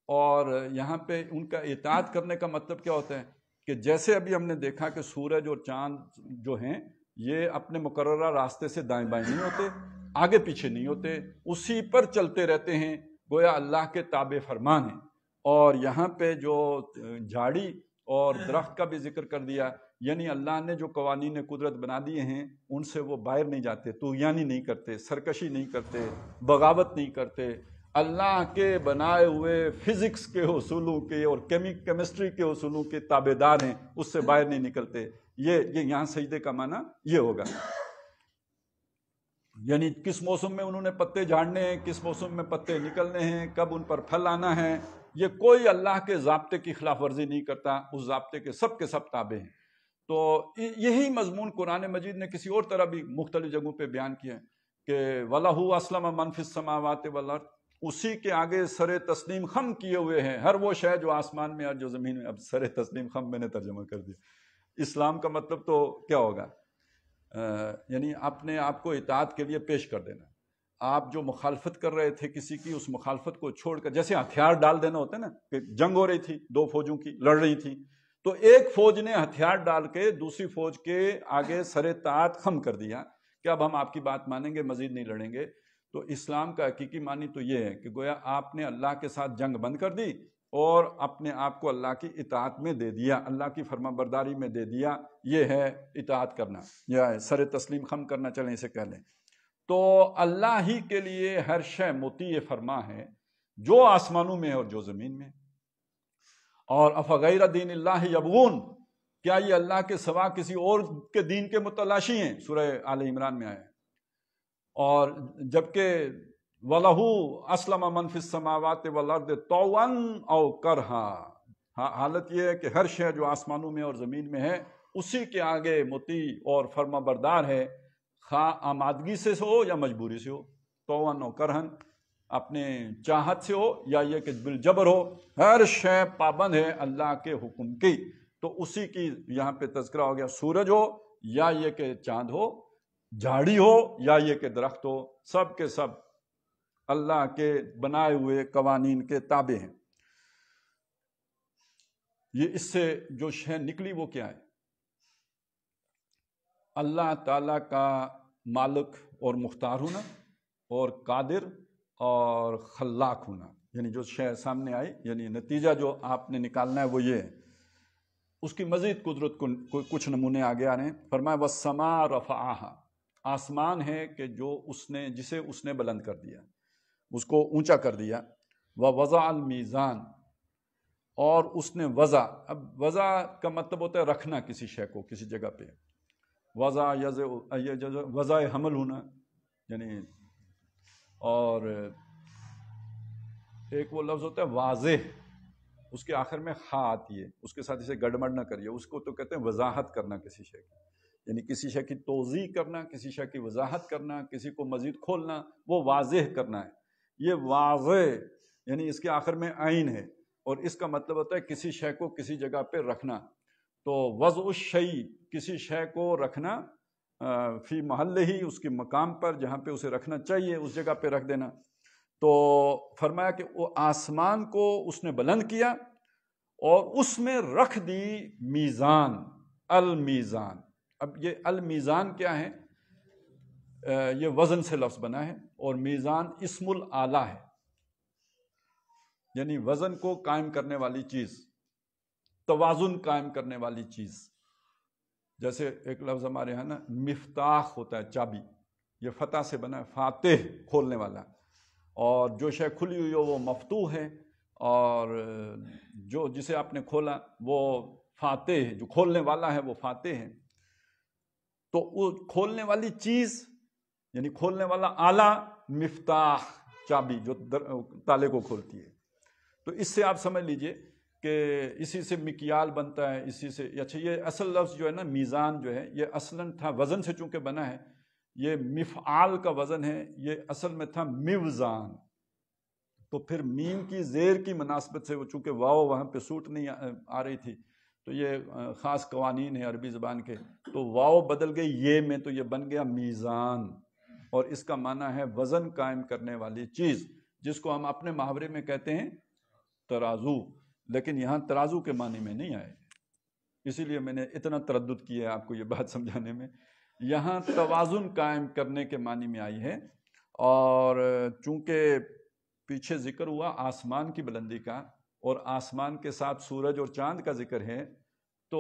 اور یہاں پہ ان کا اطاعت کرنے کا مطلب کیا ہوتا ہے کہ جیسے ابھی ہم نے دیکھا کہ سورج اور چاند جو ہیں یہ اپنے مقررہ راستے سے دائیں بائیں نہیں ہوتے، آگے پیچھے نہیں ہوتے، اسی پر چلتے رہتے ہیں، گویا اللہ کے تابع فرمان ہیں. اور یہاں پہ جو جھاڑی اور درخت کا بھی ذکر کر دیا، یعنی اللہ نے جو قوانین قدرت بنا دیے ہیں ان سے وہ باہر نہیں جاتے، طغیانی نہیں کرتے، سرکشی نہیں کرتے، بغاوت نہیں کرتے، اللہ کے بنائے ہوئے فزکس کے اصولوں کے اور کیمسٹری کے اصولوں کے تابع دار ہیں، اس سے باہر نہیں نکلتے. یہ یہاں سجدے کا معنی یہ ہوگا. یعنی کس موسم میں انہوں نے پتے جھاڑنے ہیں، کس موسم میں پتے نکلنے ہیں، کب ان پر پھل آنا ہے، یہ کوئی اللہ کے ضابطے کی خلاف ورزی نہیں کرتا، اس ضابطے کے سب تابع ہیں. تو یہی مضمون قرآن مجید نے کسی اور طرح بھی مختلف جگہوں پہ بیان کیا ہے کہ وَلَهُ أَسْلَمَ مَنْ فِي السَّمَاوَاتِ وَالْأَرْضِ، اسی کے آگے سر تسلیم خم کیے ہوئے ہیں ہر وہ شے جو آسمان میں اور جو زمین میں. اب سر تسلیم خم میں نے ترجمہ کر دیا. اسلام کا مطلب تو کیا ہوگا؟ یعنی اپنے آپ کو اطاعت کے لیے پیش کر دینا. آپ جو مخالفت کر رہے تھے کسی کی، اس مخالفت کو چھوڑ کر، جیسے ہتھیار ڈال دینا ہوتا ہے نا، کہ جنگ ہو رہی تھی، دو فوجوں کی لڑ رہی تھی، تو ایک فوج نے ہتھیار ڈال کے دوسری فوج کے آگے سر اطاعت خم کر دیا کہ اب ہم آپ کی بات مانیں گے، مزید نہیں لڑیں گے. تو اسلام کا حقیقی معنی تو یہ ہے کہ گویا آپ نے اللہ کے ساتھ جنگ بند کر دی اور اپنے آپ کو اللہ کی اطاعت میں دے دیا، اللہ کی فرما برداری میں دے دیا. یہ ہے اطاعت کرنا یا سر تسلیم خم کرنا، چلیں اسے کہہ لیں. تو اللہ ہی کے لیے ہر شے مطیع فرما ہے، جو آسمانوں میں ہے اور جو زمین میں. اور افغیر دین اللہ یبغون، کیا یہ اللہ کے سوا کسی اور کے دین کے متلاشی ہیں؟ سورہ آل عمران میں آیا. اور جبکہ وَلَهُ أَسْلَمَ مَنْ فِي السَّمَاوَاتِ وَالْأَرْضِ طَوْعًا أَوْ كَرْهًا، حالت یہ ہے کہ ہر شے جو آسمانوں میں اور زمین میں ہے اسی کے آگے مطیع اور فرما بردار ہے، خواہ آمادگی سے ہو یا مجبوری سے ہو. طَوْعًا أَوْ كَرْهًا، اپنے چاہت سے ہو یا یہ کہ بالجبر ہو، ہر شے پابند ہے اللہ کے حکم کی. تو اسی کی یہاں پہ تذکرہ ہو گیا. سورج ہو یا یہ کہ چاند ہو، جھاڑی ہو یا یہ کہ درخت ہو، سب کے سب اللہ کے بنائے ہوئے قوانین کے تابع ہیں. یہ اس سے جو شے نکلی وہ کیا ہے؟ اللہ تعالیٰ کا مالک اور مختار ہونا اور قادر اور خلاق ہونا. یعنی جو شے سامنے آئی، یعنی نتیجہ جو آپ نے نکالنا ہے وہ یہ ہے. اس کی مزید قدرت کو کچھ نمونے آگے آ رہے ہیں. فرمایا وَالسَّمَاءَ رَفَعَهَا، آسمان ہے کہ جو جسے اس نے بلند کر دیا، اس کو اونچا کر دیا. وَوَضَعَ الْمِيزَانَ، اور اس نے وضع، اب وضع کا مطلب ہوتا ہے رکھنا کسی شے کو کسی جگہ پہ. وضع حمل ہونا، یعنی اور ایک وہ لفظ ہوتا ہے واضح، اس کے آخر میں خا آتی ہے، اس کے ساتھ اسے گڑبڑ نہ کریے. اس کو تو کہتے ہیں وضاحت کرنا کسی شے کی، یعنی کسی شے کی توضیح کرنا، کسی شے کی وضاحت کرنا، کسی کو مزید کھولنا، وہ واضح کرنا ہے. یہ واضح یعنی اس کے آخر میں عین ہے، اور اس کا مطلب ہوتا ہے کسی شے کو کسی جگہ پہ رکھنا. تو وضع الشیء، کسی شے کو رکھنا فی محلہ ہی، اس کے مقام پر جہاں پہ اسے رکھنا چاہیے اس جگہ پہ رکھ دینا. تو فرمایا کہ وہ آسمان کو اس نے بلند کیا اور اس میں رکھ دی میزان، المیزان. اب یہ المیزان کیا ہے؟ یہ وزن سے لفظ بنا ہے، اور میزان اسم الآلہ ہے، یعنی وزن کو قائم کرنے والی چیز، توازن قائم کرنے والی چیز. جیسے ایک لفظ ہمارے یہاں نا مفتاح ہوتا ہے، چابی، یہ فتح سے بنا ہے، فاتح کھولنے والا. اور جو شے کھلی ہوئی ہو وہ مفتوح ہے، اور جو جسے آپ نے کھولا وہ فاتح ہے، جو کھولنے والا ہے وہ فاتح ہے. تو وہ کھولنے والی چیز یعنی کھولنے والا آلہ مفتاح، چابی جو تالے کو کھولتی ہے. تو اس سے آپ سمجھ لیجئے کہ اسی سے مکیال بنتا ہے، اسی سے. اچھا، یہ اصل لفظ جو ہے نا میزان جو ہے، یہ اصلاً تھا وزن سے چونکہ بنا ہے، یہ مفعال کا وزن ہے، یہ اصل میں تھا میوزان. تو پھر میم کی زیر کی مناسبت سے وہ چونکہ واو وہاں پہ سوٹ نہیں آ رہی تھی، تو یہ خاص قوانین ہیں عربی زبان کے، تو واو بدل گئی یہ میں، تو یہ بن گیا میزان، اور اس کا معنی ہے وزن قائم کرنے والی چیز، جس کو ہم اپنے محاورے میں کہتے ہیں ترازو، لیکن یہاں ترازو کے معنی میں نہیں آئے، اسی لیے میں نے اتنا تردد کیا ہے آپ کو یہ بات سمجھانے میں۔ یہاں توازن قائم کرنے کے معنی میں آئی ہے، اور چونکہ پیچھے ذکر ہوا آسمان کی بلندی کا، اور آسمان کے ساتھ سورج اور چاند کا ذکر ہے، تو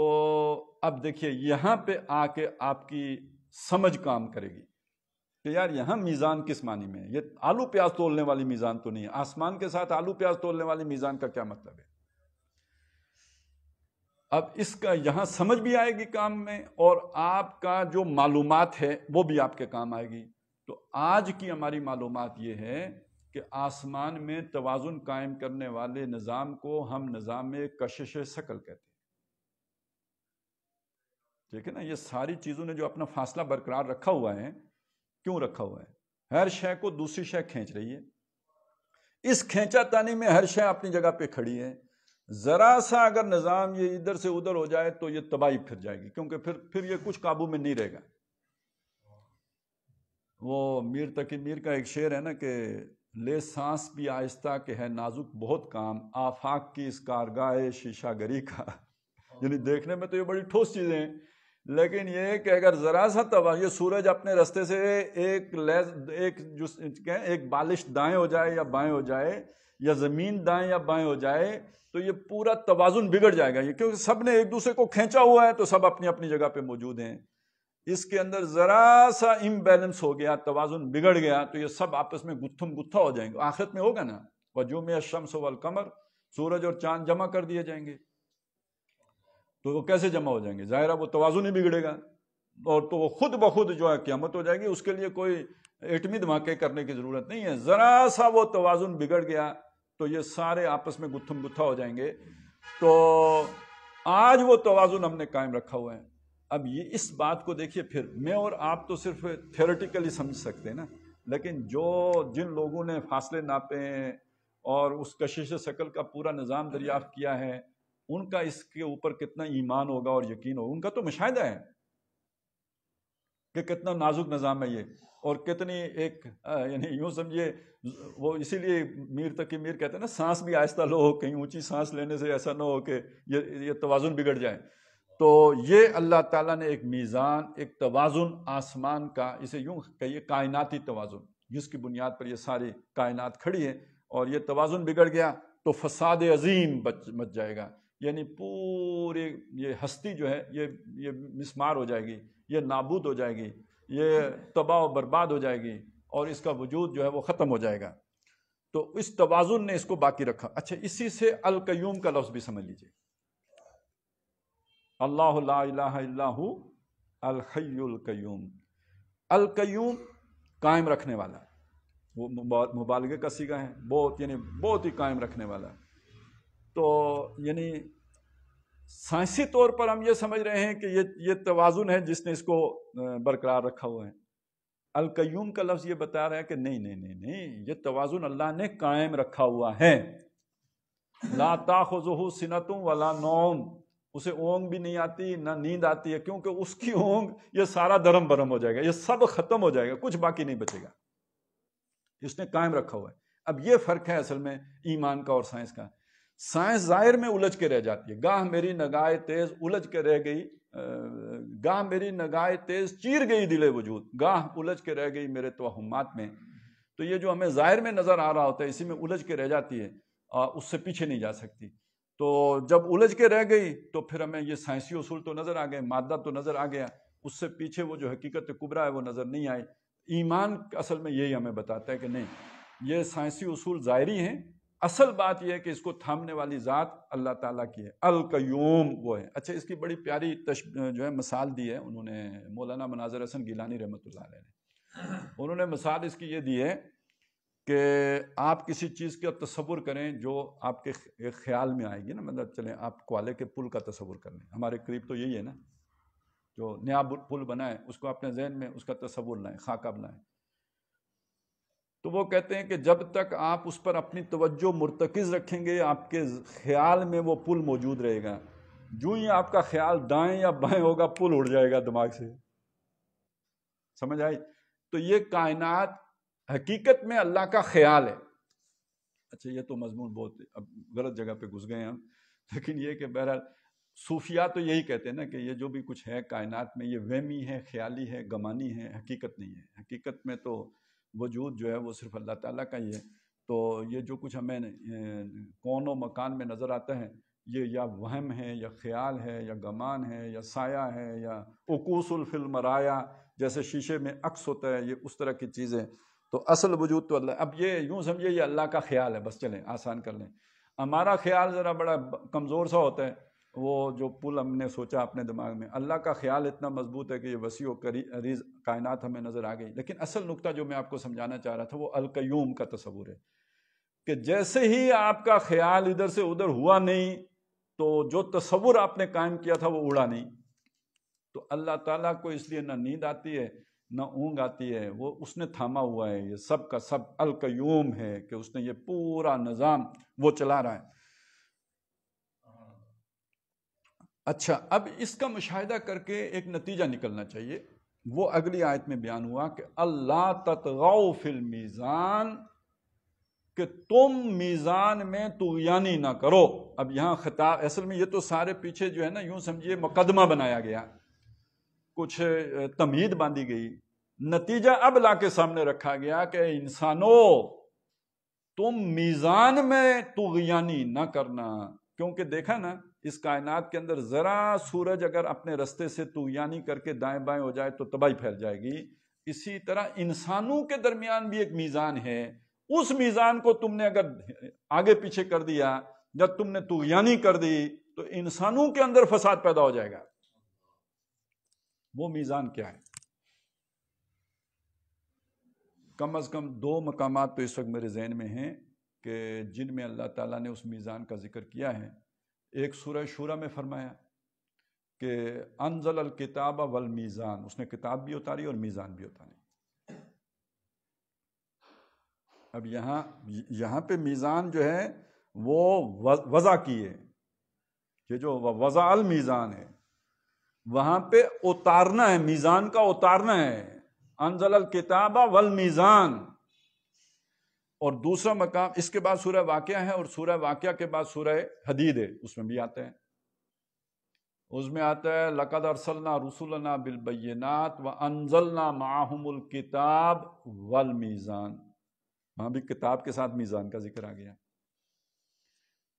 اب دیکھیے یہاں پہ آ کے آپ کی سمجھ کام کرے گی کہ یار یہاں میزان کس معنی میں ہے، یہ آلو پیاز تولنے والی میزان تو نہیں ہے، آسمان کے ساتھ آلو پیاز تولنے والی میزان کا کیا مطلب ہے؟ اب اس کا یہاں سمجھ بھی آئے گی کام میں، اور آپ کا جو معلومات ہے وہ بھی آپ کے کام آئے گی۔ تو آج کی ہماری معلومات یہ ہے کہ آسمان میں توازن قائم کرنے والے نظام کو ہم نظام کشش ثقل کہتے ہیں، ٹھیک ہے نا؟ یہ ساری چیزوں نے جو اپنا فاصلہ برقرار رکھا ہوا ہے، کیوں رکھا ہوا ہے؟ ہر شے کو دوسری شے کھینچ رہی ہے، اس کھینچا تانی میں ہر شے اپنی جگہ پہ کھڑی ہے، ذرا سا اگر نظام یہ ادھر سے ادھر ہو جائے تو یہ تباہی پھر جائے گی، کیونکہ پھر یہ کچھ قابو میں نہیں رہے گا۔ وہ میر تقی میر کا ایک شعر ہے نا کہ لے سانس بھی آہستہ کہ ہے نازک بہت کام، آفاق کی اس کارگاہ شیشہ گری کا، یعنی دیکھنے میں تو یہ بڑی ٹھوس چیزیں ہیں، لیکن یہ کہ اگر ذرا سا یہ سورج اپنے رستے سے ایک بالش دائیں ہو جائے یا بائیں ہو جائے، یا زمین دائیں یا بائیں ہو جائے، تو یہ پورا توازن بگڑ جائے گا، یہ کیونکہ سب نے ایک دوسرے کو کھینچا ہوا ہے، تو سب اپنی اپنی جگہ پہ موجود ہیں۔ اس کے اندر ذرا سا امبیلنس ہو گیا، توازن بگڑ گیا، تو یہ سب آپس میں گتھم گتھا ہو جائیں گے۔ آخرت میں ہوگا نا، وَجُمِعَ الشَّمْسُ وَالْقَمَرُ، سورج اور چاند جمع کر دیے جائیں گے، تو وہ کیسے جمع ہو جائیں گے؟ ظاہر ہے وہ توازن ہی بگڑے گا، اور تو وہ خود بخود جو ہے قیامت ہو جائے گی، اس کے لیے کوئی ایٹمی دھماکے کرنے کی ضرورت نہیں ہے، ذرا سا وہ توازن بگڑ گیا تو یہ سارے آپس میں گتھم گتھا ہو جائیں گے۔ تو آج وہ توازن ہم نے قائم رکھا ہوا ہے۔ اب یہ اس بات کو دیکھیے، پھر میں اور آپ تو صرف تھیوریٹیکلی سمجھ سکتے ہیں نا، لیکن جن لوگوں نے فاصلے ناپے ہیں اور اس کشش ثقل کا پورا نظام دریافت کیا ہے، ان کا اس کے اوپر کتنا ایمان ہوگا اور یقین ہوگا، ان کا تو مشاہدہ ہے کہ کتنا نازک نظام ہے یہ، اور کتنی ایک یعنی یوں سمجھیے، وہ اسی لیے میر تقی میر کہتے ہیں نا، سانس بھی آہستہ لو، کہیں اونچی سانس لینے سے ایسا نہ ہو کہ یہ توازن بگڑ جائے۔ تو یہ اللہ تعالیٰ نے ایک میزان، ایک توازن آسمان کا، اسے یوں کہیے کائناتی توازن، جس کی بنیاد پر یہ ساری کائنات کھڑی ہے، اور یہ توازن بگڑ گیا تو فساد عظیم مچ جائے گا، یعنی پوری یہ ہستی جو ہے یہ مسمار ہو جائے گی، یہ نابود ہو جائے گی، یہ تباہ و برباد ہو جائے گی، اور اس کا وجود جو ہے وہ ختم ہو جائے گا۔ تو اس توازن نے اس کو باقی رکھا۔ اچھا، اسی سے القیوم کا لفظ بھی سمجھ لیجئے، اللہ لا الہ الا ہو الحی القیوم، القیوم قائم رکھنے والا، وہ مبالغے کا صیغہ ہے، بہت یعنی بہت ہی قائم رکھنے والا۔ تو یعنی سائنسی طور پر ہم یہ سمجھ رہے ہیں کہ یہ توازن ہے جس نے اس کو برقرار رکھا ہوا ہے۔ القیوم کا لفظ یہ بتا رہا ہے کہ نہیں، یہ توازن اللہ نے قائم رکھا ہوا ہے۔ لا تاخذہ سنۃ ولا نوم، اسے اونگ بھی نہیں آتی نہ نیند آتی ہے، کیونکہ اس کی اونگ یہ سارا درم برم ہو جائے گا، یہ سب ختم ہو جائے گا، کچھ باقی نہیں بچے گا، اس نے قائم رکھا ہوا ہے۔ اب یہ فرق ہے اصل میں ایمان کا اور سائنس کا۔ سائنس ظاہر میں الجھ کے رہ جاتی ہے، گاہ میری نگاہ تیز الجھ کے رہ گئی، گاہ میری نگاہ تیز چیر گئی دل وجود، گاہ الجھ کے رہ گئی میرے توہمات میں۔ تو یہ جو ہمیں ظاہر میں نظر آ رہا ہوتا ہے، اسی میں الجھ کے رہ جاتی ہے، اس سے پیچھے نہیں جا سکتی۔ تو جب الجھ کے رہ گئی تو پھر ہمیں یہ سائنسی اصول تو نظر آ گئے، مادہ تو نظر آ گیا، اس سے پیچھے وہ جو حقیقت کبریٰ ہے وہ نظر نہیں آئی۔ ایمان اصل میں یہی ہمیں بتاتا ہے کہ نہیں، یہ سائنسی اصول ظاہری ہیں، اصل بات یہ ہے کہ اس کو تھامنے والی ذات اللہ تعالیٰ کی ہے، القیوم وہ ہے۔ اچھا، اس کی بڑی پیاری جو ہے مثال دی ہے انہوں نے، مولانا مناظر حسن گیلانی رحمۃ اللہ علیہ نے، انہوں نے مثال اس کی یہ دی ہے کہ آپ کسی چیز کا تصور کریں جو آپ کے خیال میں آئے گی نا، مطلب چلیں آپ کوالے کے پل کا تصور کر لیں، ہمارے قریب تو یہی ہے نا، جو نیا پل بنا ہے اس کو اپنے ذہن میں اس کا تصور لائیں، خاکہ بنائیں۔ تو وہ کہتے ہیں کہ جب تک آپ اس پر اپنی توجہ مرتکز رکھیں گے آپ کے خیال میں وہ پل موجود رہے گا، جو ہی آپ کا خیال دائیں یا بائیں ہوگا پل اڑ جائے گا دماغ سے. سمجھ آئی؟ تو یہ کائنات حقیقت میں اللہ کا خیال ہے. اچھا یہ تو مضمون بہت اب غلط جگہ پہ گھس گئے ہم، لیکن یہ کہ بہرحال صوفیہ تو یہی کہتے ہیں نا کہ یہ جو بھی کچھ ہے کائنات میں یہ وہمی ہے، خیالی ہے، گمانی ہے، حقیقت نہیں ہے. حقیقت میں تو وجود جو ہے وہ صرف اللہ تعالیٰ کا ہی ہے. تو یہ جو کچھ ہمیں کون و مکان میں نظر آتا ہے یہ یا وہم ہے یا خیال ہے یا گمان ہے یا سایہ ہے یا عکوس فی المرایا، جیسے شیشے میں عکس ہوتا ہے، یہ اس طرح کی چیزیں. تو اصل وجود تو اللہ. اب یہ یوں سمجھے یہ اللہ کا خیال ہے، بس چلیں آسان کر لیں. ہمارا خیال ذرا بڑا کمزور سا ہوتا ہے، وہ جو پل ہم نے سوچا اپنے دماغ میں. اللہ کا خیال اتنا مضبوط ہے کہ یہ وسیع و عریض کائنات ہمیں نظر آ گئی. لیکن اصل نقطہ جو میں آپ کو سمجھانا چاہ رہا تھا وہ القیوم کا تصور ہے کہ جیسے ہی آپ کا خیال ادھر سے ادھر ہوا نہیں تو جو تصور آپ نے قائم کیا تھا وہ اڑا نہیں. تو اللہ تعالیٰ کو اس لیے نہ نیند آتی ہے نہ اونگ آتی ہے، وہ اس نے تھاما ہوا ہے. یہ سب کا سب القیوم ہے کہ اس نے یہ پورا نظام وہ چلا رہا ہے. اچھا اب اس کا مشاہدہ کر کے ایک نتیجہ نکلنا چاہیے. وہ اگلی آیت میں بیان ہوا کہ اللہ تطغوا فی المیزان، کہ تم میزان میں طغیانی نہ کرو. اب یہاں خطاب اصل میں یہ تو سارے پیچھے جو ہے نا یوں سمجھیے مقدمہ بنایا گیا، کچھ تمہید باندھی گئی، نتیجہ اب لا کے سامنے رکھا گیا کہ انسانوں تم میزان میں طغیانی نہ کرنا. کیونکہ دیکھا نا اس کائنات کے اندر ذرا سورج اگر اپنے رستے سے طغیانی کر کے دائیں بائیں ہو جائے تو تباہی پھیل جائے گی. اسی طرح انسانوں کے درمیان بھی ایک میزان ہے، اس میزان کو تم نے اگر آگے پیچھے کر دیا، جب تم نے طغیانی کر دی تو انسانوں کے اندر فساد پیدا ہو جائے گا. وہ میزان کیا ہے؟ کم از کم 2 مقامات تو اس وقت میرے ذہن میں ہیں کہ جن میں اللہ تعالیٰ نے اس میزان کا ذکر کیا ہے. ایک سورہ شورى میں فرمایا کہ انزل الکتاب والمیزان، اس نے کتاب بھی اتاری اور میزان بھی اتاری. اب یہاں پہ میزان جو ہے وہ وضع کی ہے، یہ جو وضع المیزان ہے وہاں پہ اتارنا ہے، میزان کا اتارنا ہے. انزل الکتاب والمیزان. اور دوسرا مقام اس کے بعد سورہ واقعہ ہے، اور سورہ واقعہ کے بعد سورہ حدید ہے، اس میں بھی آتا ہے. اس میں آتا ہے لقد ارسلنا رسلنا بالبینات وانزلنا معهم الکتاب والمیزان. وہاں بھی کتاب کے ساتھ میزان کا ذکر آ گیا.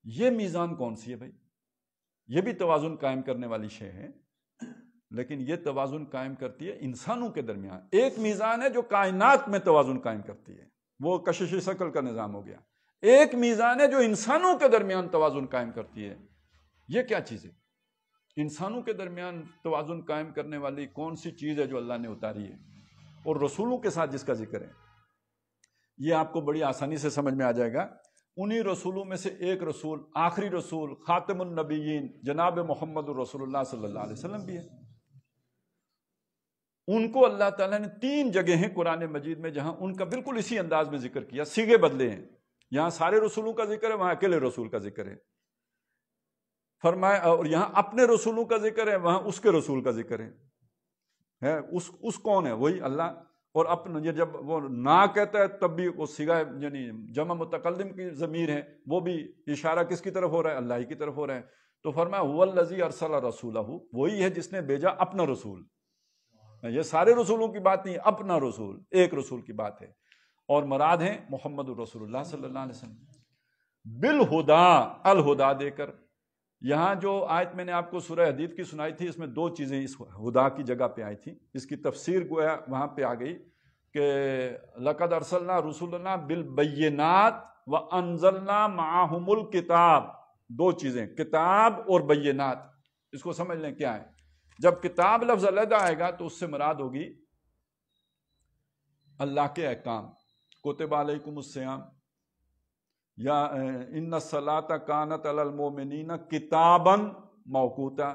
یہ میزان کون سی ہے بھائی؟ یہ بھی توازن قائم کرنے والی شے ہے، لیکن یہ توازن قائم کرتی ہے انسانوں کے درمیان. ایک میزان ہے جو کائنات میں توازن قائم کرتی ہے، وہ کشش ثقل کا نظام ہو گیا. ایک میزان ہے جو انسانوں کے درمیان توازن قائم کرتی ہے. یہ کیا چیز ہے؟ انسانوں کے درمیان توازن قائم کرنے والی کون سی چیز ہے جو اللہ نے اتاری ہے اور رسولوں کے ساتھ جس کا ذکر ہے؟ یہ آپ کو بڑی آسانی سے سمجھ میں آ جائے گا. انہی رسولوں میں سے ایک رسول، آخری رسول، خاتم النبیین جناب محمد رسول اللہ صلی اللہ علیہ وسلم بھی ہے. ان کو اللہ تعالیٰ نے 3 جگہ ہیں قرآن مجید میں جہاں ان کا بالکل اسی انداز میں ذکر کیا، سیغے بدلے ہیں. یہاں سارے رسولوں کا ذکر ہے، وہاں اکیلے رسول کا ذکر ہے. فرمایا اور یہاں اپنے رسولوں کا ذکر ہے، وہاں اس کے رسول کا ذکر ہے. اس کون ہے؟ وہی اللہ. اور اپنا جب وہ نہ کہتا ہے تب بھی وہ صیغہ یعنی جمع متکلم کی ضمیر ہے، وہ بھی اشارہ کس کی طرف ہو رہا ہے؟ اللہ ہی کی طرف ہو رہا ہے. تو فرمایا هو الذی ارسل رسولہ، وہی ہے جس نے بھیجا اپنا رسول. یہ سارے رسولوں کی بات نہیں، اپنا رسول، ایک رسول کی بات ہے. اور مراد ہیں محمد رسول اللہ صلی اللہ علیہ وسلم. بالہدا، الہدا دے کر. یہاں جو آیت میں نے آپ کو سورہ حدید کی سنائی تھی، اس میں 2 چیزیں اس ہدا کی جگہ پہ آئی تھی. اس کی تفسیر گویا وہاں پہ آ گئی کہ لقد ارسلنا رسولنا بالبینات وانزلنا معهم الکتاب. 2 چیزیں، کتاب اور بینات. اس کو سمجھ لیں کیا ہے. جب کتاب لفظ علیحدہ آئے گا تو اس سے مراد ہوگی اللہ کے احکام. کتب علیکم الصیام یا ان الصلاۃ کانت علی المؤمنین کتابا موقوتا.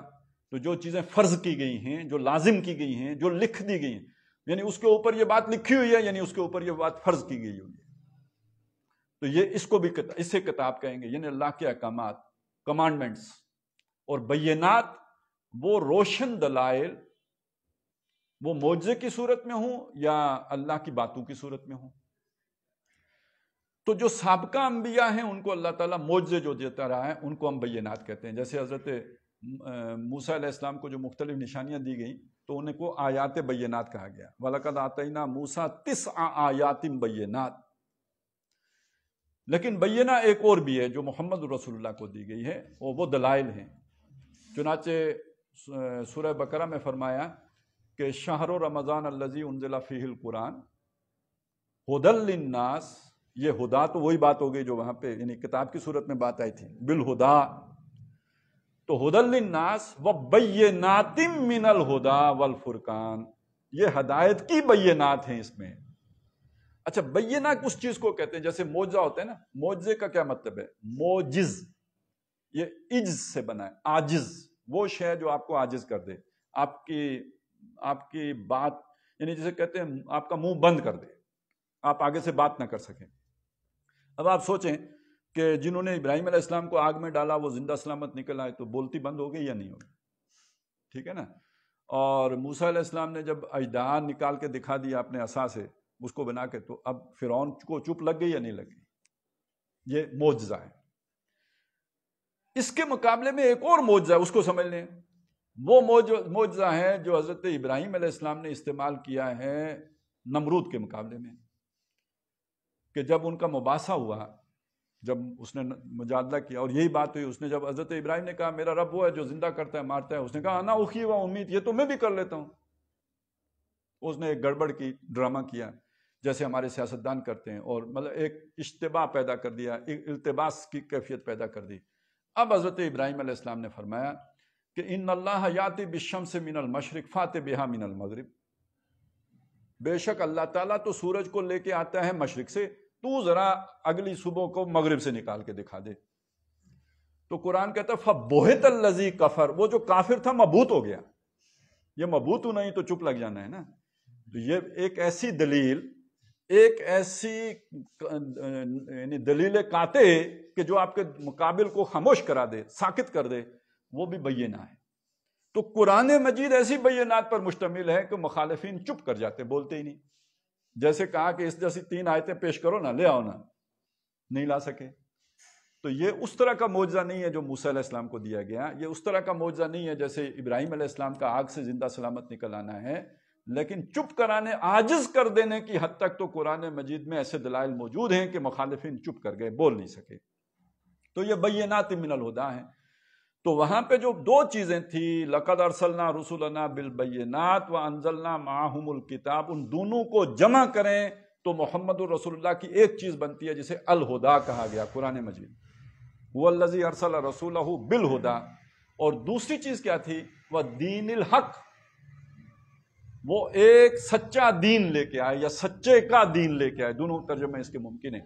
تو جو چیزیں فرض کی گئی ہیں، جو لازم کی گئی ہیں، جو لکھ دی گئی ہیں، یعنی اس کے اوپر یہ بات لکھی ہوئی ہے، یعنی اس کے اوپر یہ بات فرض کی گئی ہوئی ہے. تو یہ اس کو بھی اسے کتاب کہیں گے، یعنی اللہ کے احکامات، کمانڈمنٹس. اور بینات وہ روشن دلائل، وہ معجزے کی صورت میں ہوں یا اللہ کی باتوں کی صورت میں ہوں. تو جو سابقہ انبیاء ہیں ان کو اللہ تعالیٰ معجزے جو دیتا رہا ہے ان کو ہم بینات کہتے ہیں. جیسے حضرت موسیٰ علیہ السلام کو جو مختلف نشانیاں دی گئیں تو ان کو آیات بینات کہا گیا. وَلَقَدْ آتَيْنَا مُوسَىٰ 9 آیات بینات. لیکن بینہ ایک اور بھی ہے جو محمد رسول اللہ کو دی گئی ہے، وہ دلائل ہیں. چنانچہ سورہ بقرہ میں فرمایا کہ شہر رمضان الذی انزل فیہ القرآن ھدی للناس. یہ ہدا تو وہی بات ہو گئی جو وہاں پہ یعنی کتاب کی صورت میں بات آئی تھی، بالہدا. تو ھدی للناس وبینات من الہدا والفرقان، یہ ہدایت کی بینات ہیں اس میں. اچھا، بینہ اس چیز کو کہتے ہیں جیسے معجزہ ہوتا ہے نا. معجزے کا کیا مطلب ہے؟ موجز، یہ عجز سے بنا ہے. عاجز وہ شے جو آپ کو عاجز کر دے، آپ کی بات، یعنی جسے کہتے ہیں آپ کا منہ بند کر دے، آپ آگے سے بات نہ کر سکیں. اب آپ سوچیں کہ جنہوں نے ابراہیم علیہ السلام کو آگ میں ڈالا وہ زندہ سلامت نکل آئے، تو بولتی بند ہو گئی یا نہیں ہوگی؟ ٹھیک ہے نا. اور موسیٰ علیہ السلام نے جب اژدہا نکال کے دکھا دیا اپنے عصا سے اس کو بنا کے، تو اب فرعون کو چپ لگ گئی یا نہیں لگ گئی؟ یہ معجزہ ہے. اس کے مقابلے میں ایک اور معجزہ ہے، اس کو سمجھ لیں. وہ معجزہ ہے جو حضرت ابراہیم علیہ السلام نے استعمال کیا ہے نمرود کے مقابلے میں، کہ جب ان کا مباحثہ ہوا، جب اس نے مجادلہ کیا اور یہی بات ہوئی، اس نے جب حضرت ابراہیم نے کہا میرا رب وہ ہے جو زندہ کرتا ہے مارتا ہے، اس نے کہا انا اخی و امید، یہ تو میں بھی کر لیتا ہوں. اس نے ایک گڑبڑ کی، ڈرامہ کیا جیسے ہمارے سیاستدان کرتے ہیں، اور مطلب ایک اشتباہ پیدا کر دیا، ایک التباس کی کیفیت پیدا کر دی. اب حضرت ابراہیم علیہ السلام نے فرمایا کہ ان اللہ یاتی بالشمس من المشرق فات بہا من المغرب. بے شک اللہ تعالیٰ تو سورج کو لے کے آتا ہے مشرق سے، تو ذرا اگلی صبح کو مغرب سے نکال کے دکھا دے. تو قرآن کہتا ہے فَبُہِتَ الَّذِي کفر، وہ جو کافر تھا مبہوت ہو گیا. یہ مبہوت نہیں تو چپ لگ جانا ہے نا. تو یہ ایک ایسی دلیل، ایک ایسی یعنی دلیل قاطع کہ جو آپ کے مقابل کو خاموش کرا دے، ساکت کر دے، وہ بھی بینہ ہے. تو قرآن مجید ایسی بینات پر مشتمل ہے کہ مخالفین چپ کر جاتے، بولتے ہی نہیں. جیسے کہا کہ اس جیسی 3 آیتیں پیش کرو نا، لے آؤ نا، نہیں لا سکے. تو یہ اس طرح کا معجزہ نہیں ہے جو موسیٰ علیہ السلام کو دیا گیا. یہ اس طرح کا معجزہ نہیں ہے جیسے ابراہیم علیہ السلام کا آگ سے زندہ سلامت نکل آنا ہے. لیکن چپ کرانے، عاجز کر دینے کی حد تک تو قرآن مجید میں ایسے دلائل موجود ہیں کہ مخالفین چپ کر گئے، بول نہیں سکے. تو یہ بینات من الہدا ہیں. تو وہاں پہ جو 2 چیزیں تھیں، لقد ارسلنا رسلنا بالبینات وانزلنا معہم الکتاب، ان دونوں کو جمع کریں تو محمد الرسول اللہ کی ایک چیز بنتی ہے جسے الہدا کہا گیا قرآن مجید. هو الذی ارسل رسولہ بالہدا. اور دوسری چیز کیا تھی؟ والدین الحق، وہ ایک سچا دین لے کے آئے یا سچے کا دین لے کے آئے. دونوں ترجمے اس کے ممکن ہیں.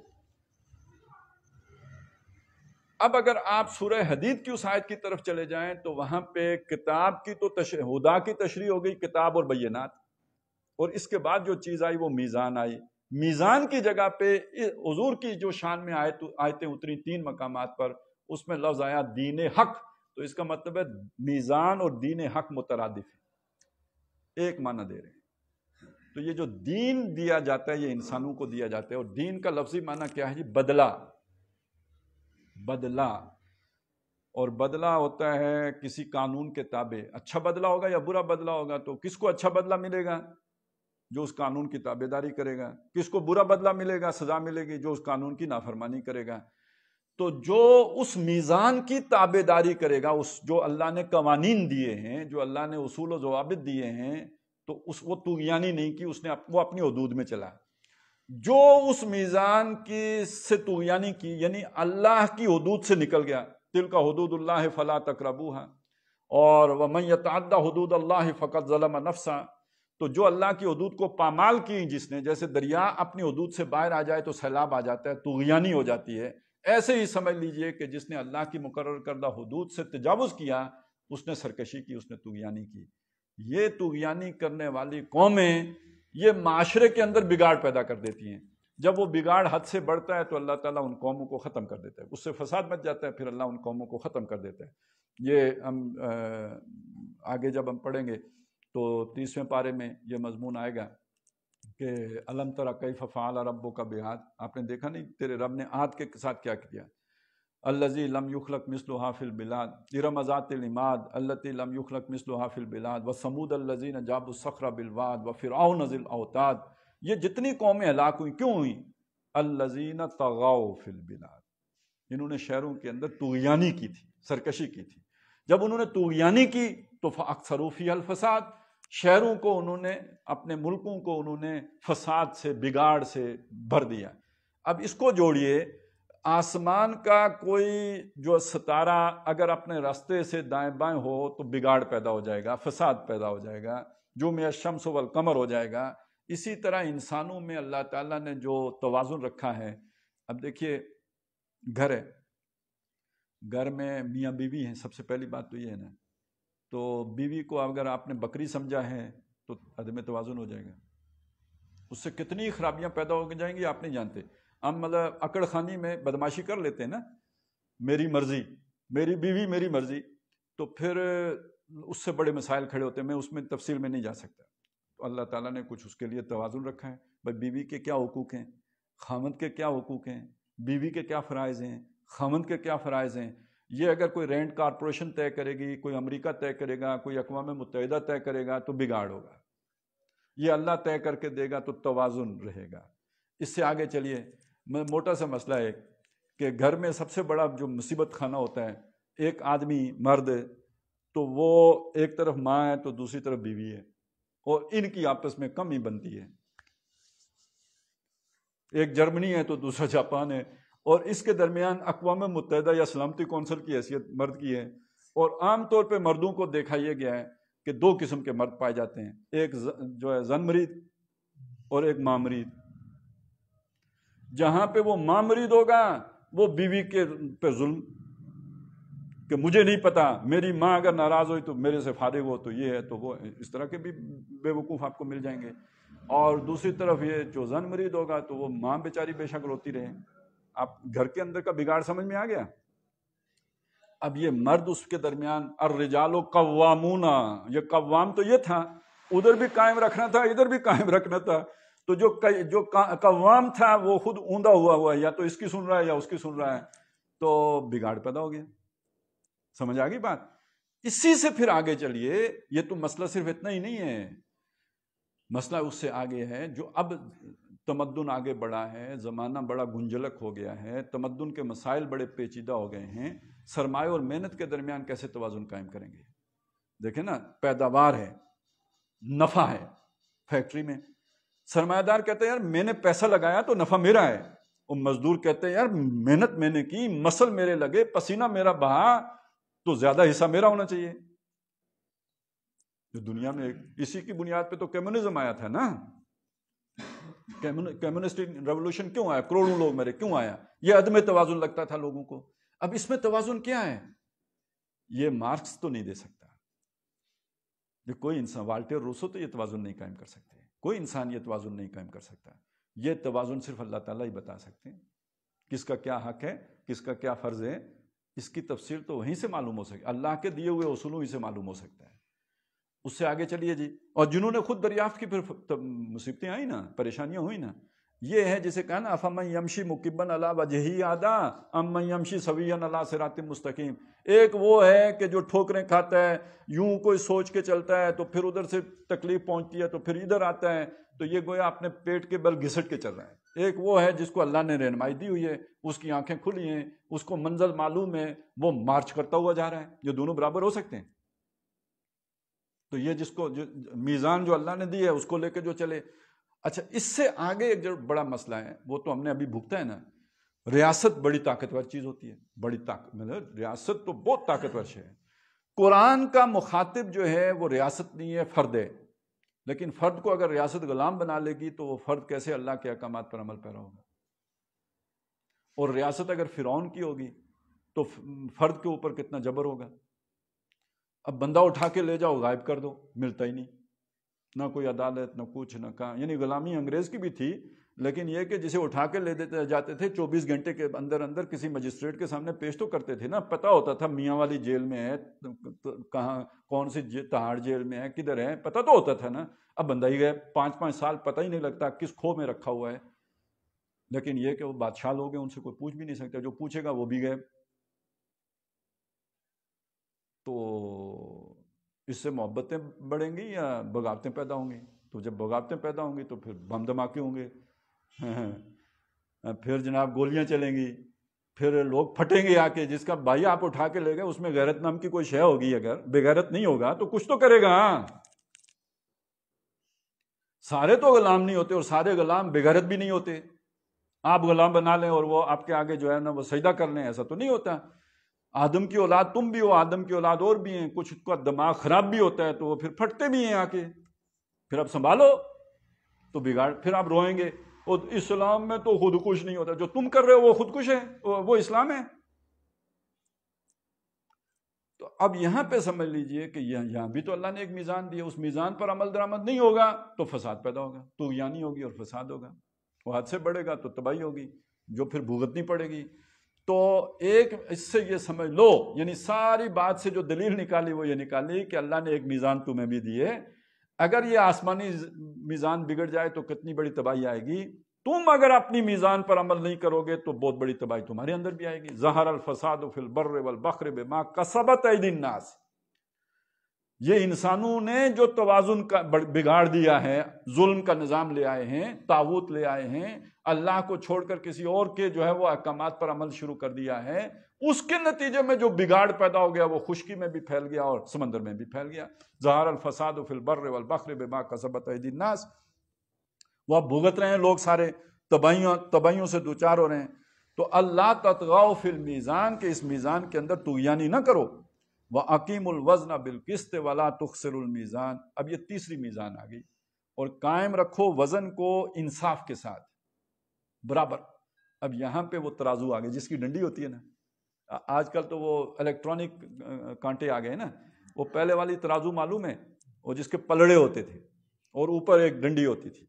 اب اگر آپ سورہ حدید کی اس آیت کی طرف چلے جائیں تو وہاں پہ کتاب کی تو ہدا کی تشریح ہو گئی، کتاب اور بینات. اور اس کے بعد جو چیز آئی وہ میزان آئی. میزان کی جگہ پہ حضور کی جو شان میں آیتیں اتری 3 مقامات پر، اس میں لفظ آیا دین حق. تو اس کا مطلب ہے میزان اور دین حق مترادف ہے، ایک معنی دے رہے ہیں. تو یہ جو دین دیا جاتا ہے یہ انسانوں کو دیا جاتا ہے. اور دین کا لفظی معنی کیا ہے جی؟ بدلہ. بدلہ. اور بدلہ ہوتا ہے کسی قانون کے تابع. اچھا بدلہ ہوگا یا برا بدلہ ہوگا؟ تو کس کو اچھا بدلہ ملے گا؟ جو اس قانون کی تابع داری کرے گا. کس کو برا بدلہ ملے گا، سزا ملے گی؟ جو اس قانون کی نافرمانی کرے گا. تو جو اس میزان کی تابع داری کرے گا، اس جو اللہ نے قوانین دیے ہیں، جو اللہ نے اصول و ضوابط دیے ہیں، تو وہ طغیانی نہیں کی، وہ اپنی حدود میں چلا. جو اس میزان کی سے طغیانی کی، یعنی اللہ کی حدود سے نکل گیا، تلک حدود اللہ فلا تقربوها، اور ومن یتعد حدود اللہ فقد ظلم نفسا. تو جو اللہ کی حدود کو پامال کی جس نے، جیسے دریا اپنی حدود سے باہر آ جائے تو سیلاب آ جاتا ہے، طغیانی ہو جاتی ہے، ایسے ہی سمجھ لیجئے کہ جس نے اللہ کی مقرر کردہ حدود سے تجاوز کیا، اس نے سرکشی کی، اس نے طغیانی کی. یہ طغیانی کرنے والی قومیں یہ معاشرے کے اندر بگاڑ پیدا کر دیتی ہیں. جب وہ بگاڑ حد سے بڑھتا ہے تو اللہ تعالیٰ ان قوموں کو ختم کر دیتا ہے، اس سے فساد مچ جاتا ہے، پھر اللہ ان قوموں کو ختم کر دیتا ہے. یہ ہم آگے جب ہم پڑھیں گے تو 30ویں پارے میں یہ مضمون آئے گا کہ الم تری کیف فعل ربک بعاد، آپ نے دیکھا نہیں تیرے رب نے عاد کے ساتھ کیا کیا. الذی لم یخلق مثلھا فی البلاد ارم ذات العماد التی لم یخلق مثلھا فی البلاد وثمود الذین جابوا الصخر بالواد وفرعون ذی الاوتاد. یہ جتنی قومیں ہلاک ہوئیں کیوں ہوئیں؟ الذین طغوا فی البلاد، انہوں نے شہروں کے اندر طغیانی کی تھی، سرکشی کی تھی. جب انہوں نے طغیانی کی تو فاکثروا فیہا الفساد، شہروں کو انہوں نے، اپنے ملکوں کو انہوں نے فساد سے، بگاڑ سے بھر دیا. اب اس کو جوڑیے، آسمان کا کوئی جو ستارہ اگر اپنے راستے سے دائیں بائیں ہو تو بگاڑ پیدا ہو جائے گا، فساد پیدا ہو جائے گا، جو میں الشمس والقمر ہو جائے گا. اسی طرح انسانوں میں اللہ تعالیٰ نے جو توازن رکھا ہے. اب دیکھیے گھر ہے، گھر میں میاں بیوی ہیں، سب سے پہلی بات تو یہ ہے نا، تو بیوی کو اگر آپ نے بکری سمجھا ہے تو عدم توازن ہو جائے گا، اس سے کتنی خرابیاں پیدا ہو جائیں گی آپ نہیں جانتے. ہم مطلب اکڑ خانی میں بدماشی کر لیتے ہیں نا، میری مرضی، میری بیوی میری مرضی، تو پھر اس سے بڑے مسائل کھڑے ہوتے ہیں. میں اس میں تفصیل میں نہیں جا سکتا. تو اللہ تعالیٰ نے کچھ اس کے لیے توازن رکھا ہے. بھائی بیوی کے کیا حقوق ہیں، خاوند کے کیا حقوق ہیں، بیوی کے کیا فرائض ہیں، خاوند کے کیا فرائض ہیں. یہ اگر کوئی رینٹ کارپوریشن طے کرے گی، کوئی امریکہ طے کرے گا، کوئی اقوام متحدہ طے کرے گا تو بگاڑ ہوگا. یہ اللہ طے کر کے دے گا تو توازن رہے گا. اس سے آگے چلیے، میں موٹا سا مسئلہ ہے کہ گھر میں سب سے بڑا جو مصیبت خانہ ہوتا ہے، ایک آدمی مرد تو وہ ایک طرف ماں ہے تو دوسری طرف بیوی ہے، اور ان کی آپس میں کم ہی بنتی ہے. ایک جرمنی ہے تو دوسرا جاپان ہے، اور اس کے درمیان اقوام متحدہ یا سلامتی کونسل کی حیثیت مرد کی ہے. اور عام طور پہ مردوں کو دیکھا یہ گیا ہے کہ دو قسم کے مرد پائے جاتے ہیں، ایک جو ہے زن مرید اور ایک ماں مرید. جہاں پہ وہ ماں مرید ہوگا وہ بیوی کے پہ ظلم، کہ مجھے نہیں پتا، میری ماں اگر ناراض ہوئی تو میرے سے فارغ ہو، تو یہ ہے تو وہ، اس طرح کے بھی بے وقوف آپ کو مل جائیں گے. اور دوسری طرف یہ جو زن مرید ہوگا تو وہ ماں بیچاری بے شک روتی رہے. آپ گھر کے اندر کا بگاڑ سمجھ میں آ گیا. اب یہ مرد اس کے درمیان، الرجال قوامون، یہ قوام تو یہ تھا، ادھر بھی قائم رکھنا تھا ادھر بھی قائم رکھنا تھا. تو جو قوام تھا وہ خود اوندا ہوا ہے، یا تو اس کی سن رہا ہے یا اس کی سن رہا ہے، تو بگاڑ پیدا ہو گیا. سمجھ آ گئی بات؟ اسی سے پھر آگے چلیے. یہ تو مسئلہ صرف اتنا ہی نہیں ہے، مسئلہ اس سے آگے ہے. جو اب تمدن آگے بڑھا ہے، زمانہ بڑا گنجلک ہو گیا ہے، تمدن کے مسائل بڑے پیچیدہ ہو گئے ہیں. سرمایہ اور محنت کے درمیان کیسے توازن قائم کریں گے؟ دیکھیں نا، پیداوار ہے، نفع ہے. فیکٹری میں سرمایہ دار کہتے ہیں یار میں نے پیسہ لگایا تو نفع میرا ہے، اور مزدور کہتے ہیں یار محنت میں نے کی، مسل میرے لگے، پسینہ میرا بہا، تو زیادہ حصہ میرا ہونا چاہیے. جو دنیا میں اسی کی بنیاد پہ تو کمیونزم آیا تھا نا. کمیونسٹ ریولوشن کیوں آیا؟ کروڑوں لوگ مرے، کیوں آیا؟ یہ عدم توازن لگتا تھا لوگوں کو. اب اس میں توازن کیا ہے؟ یہ مارکس تو نہیں دے سکتا. یہ کوئی انسان، والٹر روسو تو یہ توازن نہیں قائم کر سکتے. کوئی انسان یہ توازن نہیں قائم کر سکتا. یہ توازن صرف اللہ تعالیٰ ہی بتا سکتے ہیں. کس کا کیا حق ہے، کس کا کیا فرض ہے، اس کی تفصیل تو وہیں سے معلوم ہو سکتی، اللہ کے دیے ہوئے اصولوں ہی سے معلوم ہو سکتا ہے. اس سے آگے چلیے جی. اور جنہوں نے خود دریافت کی پھر مصیبتیں آئیں نا، پریشانیاں ہوئی نا. یہ ہے جسے کہا نا افمن یمشی مکبا علی وجہہ اہدی امن یمشی سویا علی صراط مستقیم. ایک وہ ہے کہ جو ٹھوکریں کھاتا ہے، یوں کوئی سوچ کے چلتا ہے تو پھر ادھر سے تکلیف پہنچتی ہے تو پھر ادھر آتا ہے، تو یہ گویا اپنے پیٹ کے بل گھسٹ کے چل رہا ہے. ایک وہ ہے جس کو اللہ نے رہنمائی دی ہوئی ہے، اس کی آنکھیں کھلی ہیں، اس کو منزل معلوم ہے، وہ مارچ کرتا ہوا جا رہا ہے. یہ دونوں برابر ہو سکتے ہیں؟ تو یہ جس کو میزان جو اللہ نے دی ہے اس کو لے کے جو چلے. اچھا، اس سے آگے ایک جو بڑا مسئلہ ہے وہ تو ہم نے ابھی بھگتا ہے نا. ریاست بڑی طاقتور چیز ہوتی ہے، بڑی مطلب ریاست تو بہت طاقتور ہے. قرآن کا مخاطب جو ہے وہ ریاست نہیں ہے، فرد ہے. لیکن فرد کو اگر ریاست غلام بنا لے گی تو وہ فرد کیسے اللہ کے احکامات پر عمل پیرا ہوگا؟ اور ریاست اگر فرعون کی ہوگی تو فرد کے اوپر کتنا جبر ہوگا؟ اب بندہ اٹھا کے لے جاؤ، غائب کر دو، ملتا ہی نہیں. نہ کوئی عدالت، نہ کچھ، نہ کہاں. یعنی غلامی انگریز کی بھی تھی، لیکن یہ کہ جسے اٹھا کے لے دیتے جاتے تھے 24 گھنٹے کے اندر اندر کسی مجسٹریٹ کے سامنے پیش تو کرتے تھے نا، پتہ ہوتا تھا میاں والی جیل میں ہے، کہاں کون سی تہاڑ جیل میں ہے، کدھر ہے، پتہ تو ہوتا تھا نا. اب بندہ ہی گئے 5 سال پتہ ہی نہیں لگتا کس کھو میں رکھا ہوا ہے. لیکن یہ کہ وہ بادشاہ لوگ ہیں، ان سے کوئی پوچھ بھی نہیں سکتا، جو پوچھے گا وہ بھی گئے. تو اس سے محبتیں بڑھیں گی یا بغاوتیں پیدا ہوں گی؟ تو جب بغاوتیں پیدا ہوں گی تو پھر بم دھماکے ہوں گے، پھر جناب گولیاں چلیں گی، پھر لوگ پھٹیں گے آ کے. جس کا بھائی آپ اٹھا کے لے گئے اس میں غیرت نام کی کوئی شے ہوگی، اگر بے غیرت نہیں ہوگا تو کچھ تو کرے گا. سارے تو غلام نہیں ہوتے اور سارے غلام بے غیرت بھی نہیں ہوتے. آپ غلام بنا لیں اور وہ آپ کے آگے جو ہے نا وہ سجدہ کر لیں، ایسا تو نہیں ہوتا. آدم کی اولاد تم بھی ہو، آدم کی اولاد اور بھی ہیں، کچھ کا دماغ خراب بھی ہوتا ہے تو وہ پھر پھٹتے بھی ہیں آ کے. پھر اب سنبھالو تو بگاڑ، پھر آپ روئیں گے. اور اسلام میں تو خود کش نہیں ہوتا، جو تم کر رہے ہو وہ خود کش ہے، وہ اسلام ہے. تو اب یہاں پہ سمجھ لیجئے کہ یہاں بھی تو اللہ نے ایک میزان دیا، اس میزان پر عمل درآمد نہیں ہوگا تو فساد پیدا ہوگا، طغیانی ہوگی اور فساد ہوگا. وہ حد سے بڑھے گا تو تباہی ہوگی جو پھر بھگتنی پڑے گی. تو ایک اس سے یہ سمجھ لو، یعنی ساری بات سے جو دلیل نکالی وہ یہ نکالی کہ اللہ نے ایک میزان تمہیں بھی دیے. اگر یہ آسمانی میزان بگڑ جائے تو کتنی بڑی تباہی آئے گی. تم اگر اپنی میزان پر عمل نہیں کرو گے تو بہت بڑی تباہی تمہارے اندر بھی آئے گی. ظہر الفساد فی البر والبحر بما کسبت ایدی الناس. یہ انسانوں نے جو توازن کا بگاڑ دیا ہے، ظلم کا نظام لے آئے ہیں، طاغوت لے آئے ہیں، اللہ کو چھوڑ کر کسی اور کے جو ہے وہ احکامات پر عمل شروع کر دیا ہے. اس کے نتیجے میں جو بگاڑ پیدا ہو گیا وہ خشکی میں بھی پھیل گیا اور سمندر میں بھی پھیل گیا. ظہر الفساد فی البر والبحر بما کسبت ایدی الناس. وہ اب بھگت رہے ہیں لوگ، سارے تباہیوں سے دوچار ہو رہے ہیں. تو اللہ تطغوا فی المیزان، کہ اس میزان کے اندر طغیانی نہ کرو. وَأَقِیمُوا الْوَزْنَ بِالْقِسْطِ وَلَا تُخْسِرُوا الْمِیزَانَ. اب یہ تیسری میزان آ گئی. اور قائم رکھو وزن کو انصاف کے ساتھ، برابر. اب یہاں پہ وہ ترازو آ گئے جس کی ڈنڈی ہوتی ہے نا. آج کل تو وہ الیکٹرانک کانٹے آ گئے نا. وہ پہلے والی ترازو معلوم ہے، وہ جس کے پلڑے ہوتے تھے اور اوپر ایک ڈنڈی ہوتی تھی.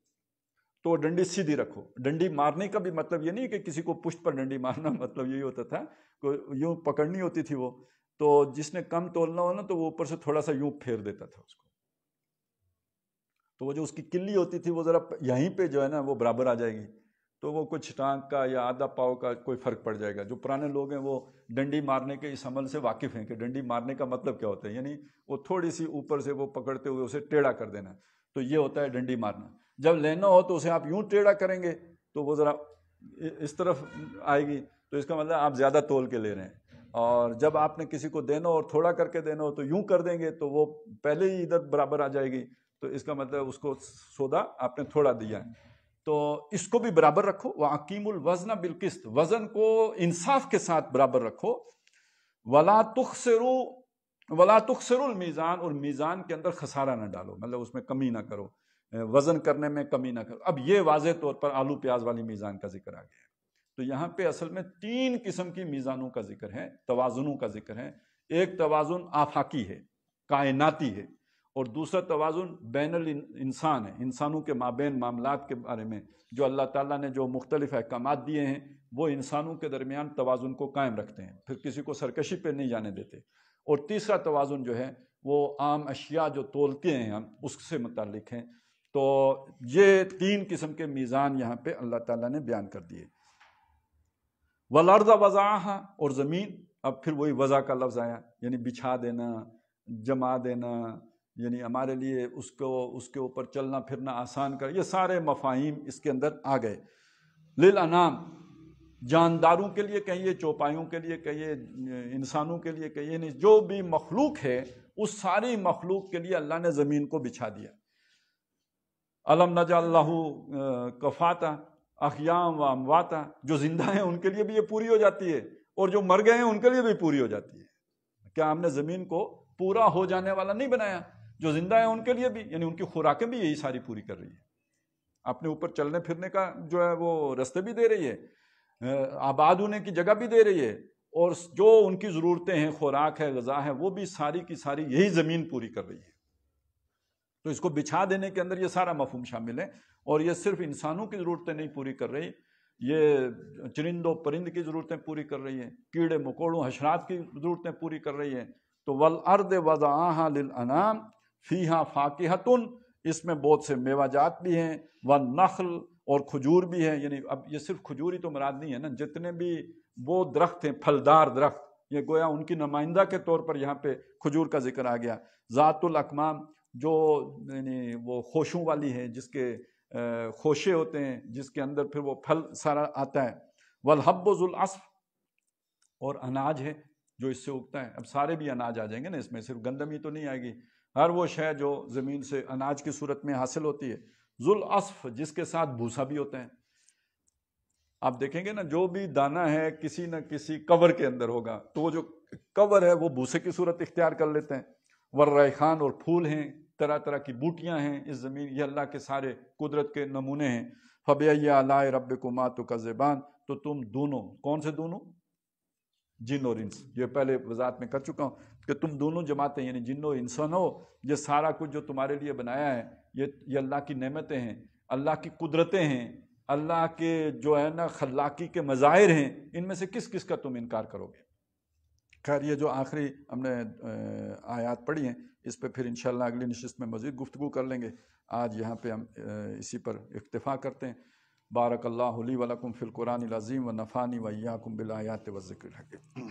تو ڈنڈی سیدھی رکھو. ڈنڈی مارنے کا بھی مطلب یہ نہیں کہ کسی کو پشت پر ڈنڈی مارنا، مطلب یہی ہوتا تھا یوں پکڑنی ہوتی تھی وہ. تو جس نے کم تولنا ہو نا تو وہ اوپر سے تھوڑا سا یوں پھیر دیتا تھا اس کو. تو وہ جو اس کی کلی ہوتی تھی وہ ذرا یہیں پہ جو ہے نا وہ برابر آ جائے گی. تو وہ کچھ ٹانک کا یا آدھا پاؤ کا کوئی فرق پڑ جائے گا. جو پرانے لوگ ہیں وہ ڈنڈی مارنے کے اس عمل سے واقف ہیں کہ ڈنڈی مارنے کا مطلب کیا ہوتا ہے. یعنی وہ تھوڑی سی اوپر سے وہ پکڑتے ہوئے اسے ٹیڑھا کر دینا. تو یہ ہوتا ہے ڈنڈی مارنا. جب لینا ہو تو اسے آپ یوں ٹیڑھا کریں گے تو وہ ذرا اس طرف آئے گی، تو اس کا مطلب آپ زیادہ تول کے لے رہے ہیں. اور جب آپ نے کسی کو دینا اور تھوڑا کر کے دینا ہو تو یوں کر دیں گے تو وہ پہلے ہی ادھر برابر آ جائے گی. تو اس کا مطلب اس کو سودا آپ نے تھوڑا دیا ہے. تو اس کو بھی برابر رکھو. وَأَقِیمُوا الْوَزْنَ بِالْقِسْطِ. وزن کو انصاف کے ساتھ برابر رکھو. وَلَا تُخْسِرُوا الْمِیزَانَ. اور میزان کے اندر خسارہ نہ ڈالو، مطلب اس میں کمی نہ کرو، وزن کرنے میں کمی نہ کرو. اب یہ واضح طور پر آلو پیاز والی میزان کا ذکر آ گیا ہے. تو یہاں پہ اصل میں 3 قسم کی میزانوں کا ذکر ہے، توازنوں کا ذکر ہے. ایک توازن آفاقی ہے، کائناتی ہے، اور دوسرا توازن بین الانسان ہے، انسانوں کے مابین معاملات کے بارے میں جو اللہ تعالیٰ نے جو مختلف احکامات دیے ہیں وہ انسانوں کے درمیان توازن کو قائم رکھتے ہیں، پھر کسی کو سرکشی پہ نہیں جانے دیتے. اور تیسرا توازن جو ہے وہ عام اشیاء جو تولتے ہیں ہم اس سے متعلق ہیں. تو یہ 3 قسم کے میزان یہاں پہ اللہ تعالیٰ نے بیان کر دیے. وَالْأَرْضَ وَضَعَهَا. اور زمین، اب پھر وہی وضع کا لفظ آیا، یعنی بچھا دینا، جما دینا، یعنی ہمارے لیے اس کے اوپر چلنا پھرنا آسان کر. یہ سارے مفاہیم اس کے اندر آ گئے. لِلْأَنَامِ. جانداروں کے لیے کہیے، چوپایوں کے لیے کہیے، انسانوں کے لیے کہیے، نہیں جو بھی مخلوق ہے اس ساری مخلوق کے لیے اللہ نے زمین کو بچھا دیا. الم نجعل لہ کفاتا احیاء و امواتا. جو زندہ ہیں ان کے لیے بھی یہ پوری ہو جاتی ہے اور جو مر گئے ہیں ان کے لیے بھی پوری ہو جاتی ہے. کیا ہم نے زمین کو پورا ہو جانے والا نہیں بنایا؟ جو زندہ ہیں ان کے لیے بھی، یعنی ان کی خوراکیں بھی یہی ساری پوری کر رہی ہے. اپنے اوپر چلنے پھرنے کا جو ہے وہ راستے بھی دے رہی ہے، آباد ہونے کی جگہ بھی دے رہی ہے، اور جو ان کی ضرورتیں ہیں، خوراک ہے، غذا ہے، وہ بھی ساری کی ساری یہی زمین پوری کر رہی ہے. تو اس کو بچھا دینے کے اندر یہ سارا مفہوم شامل ہے، اور یہ صرف انسانوں کی ضرورتیں نہیں پوری کر رہی، یہ چرند و پرند کی ضرورتیں پوری کر رہی ہیں، کیڑے مکوڑوں حشرات کی ضرورتیں پوری کر رہی ہیں۔ تو والارض وضعها للانام فیہا فاکہۃ، اس میں بہت سے میوہ جات بھی ہیں، والنخل، اور کھجور بھی ہیں، یعنی اب یہ صرف کھجور ہی تو مراد نہیں ہے نا، جتنے بھی وہ درخت ہیں پھلدار درخت، یہ گویا ان کی نمائندہ کے طور پر یہاں پہ کھجور کا ذکر آ گیا۔ ذات الاکمام، جو یعنی وہ خوشوں والی ہے، جس کے خوشے ہوتے ہیں، جس کے اندر پھر وہ پھل سارا آتا ہے۔ والحب ذو العصف، اور اناج ہے جو اس سے اگتا ہے۔ اب سارے بھی اناج آ جائیں گے نا اس میں، صرف گندم ہی تو نہیں آئے گی، ہر وہ شے جو زمین سے اناج کی صورت میں حاصل ہوتی ہے۔ ذو العصف، جس کے ساتھ بھوسا بھی ہوتا ہے۔ آپ دیکھیں گے نا، جو بھی دانہ ہے کسی نہ کسی کور کے اندر ہوگا، تو وہ جو کور ہے وہ بھوسے کی صورت اختیار کر لیتے ہیں۔ والریحان، اور پھول ہیں، طرح طرح کی بوٹیاں ہیں اس زمین، یہ اللہ کے سارے قدرت کے نمونے ہیں۔ فَبِأَيِّ آلَاءِ رَبِّكُمَا تُكَذِّبَانِ، تو تم دونوں، کون سے دونوں؟ جن اور انس، یہ پہلے وضاحت میں کر چکا ہوں کہ تم دونوں جماعتیں، یعنی جن و انسان ہو، یہ سارا کچھ جو تمہارے لیے بنایا ہے، یہ اللہ کی نعمتیں ہیں، اللہ کی قدرتیں ہیں، اللہ کے جو ہے نا خلاقی کے مظاہر ہیں، ان میں سے کس کس کا تم انکار کرو گے؟ خیر، یہ جو آخری ہم نے آیات پڑھی ہیں، اس پہ پھر انشاءاللہ اگلی نشست میں مزید گفتگو کر لیں گے۔ آج یہاں پہ ہم اسی پر اکتفا کرتے ہیں۔ بارک اللہ لی ولکم فی القرآن العظیم ونفعنی وایاکم بالآیات والذکر الحکیم۔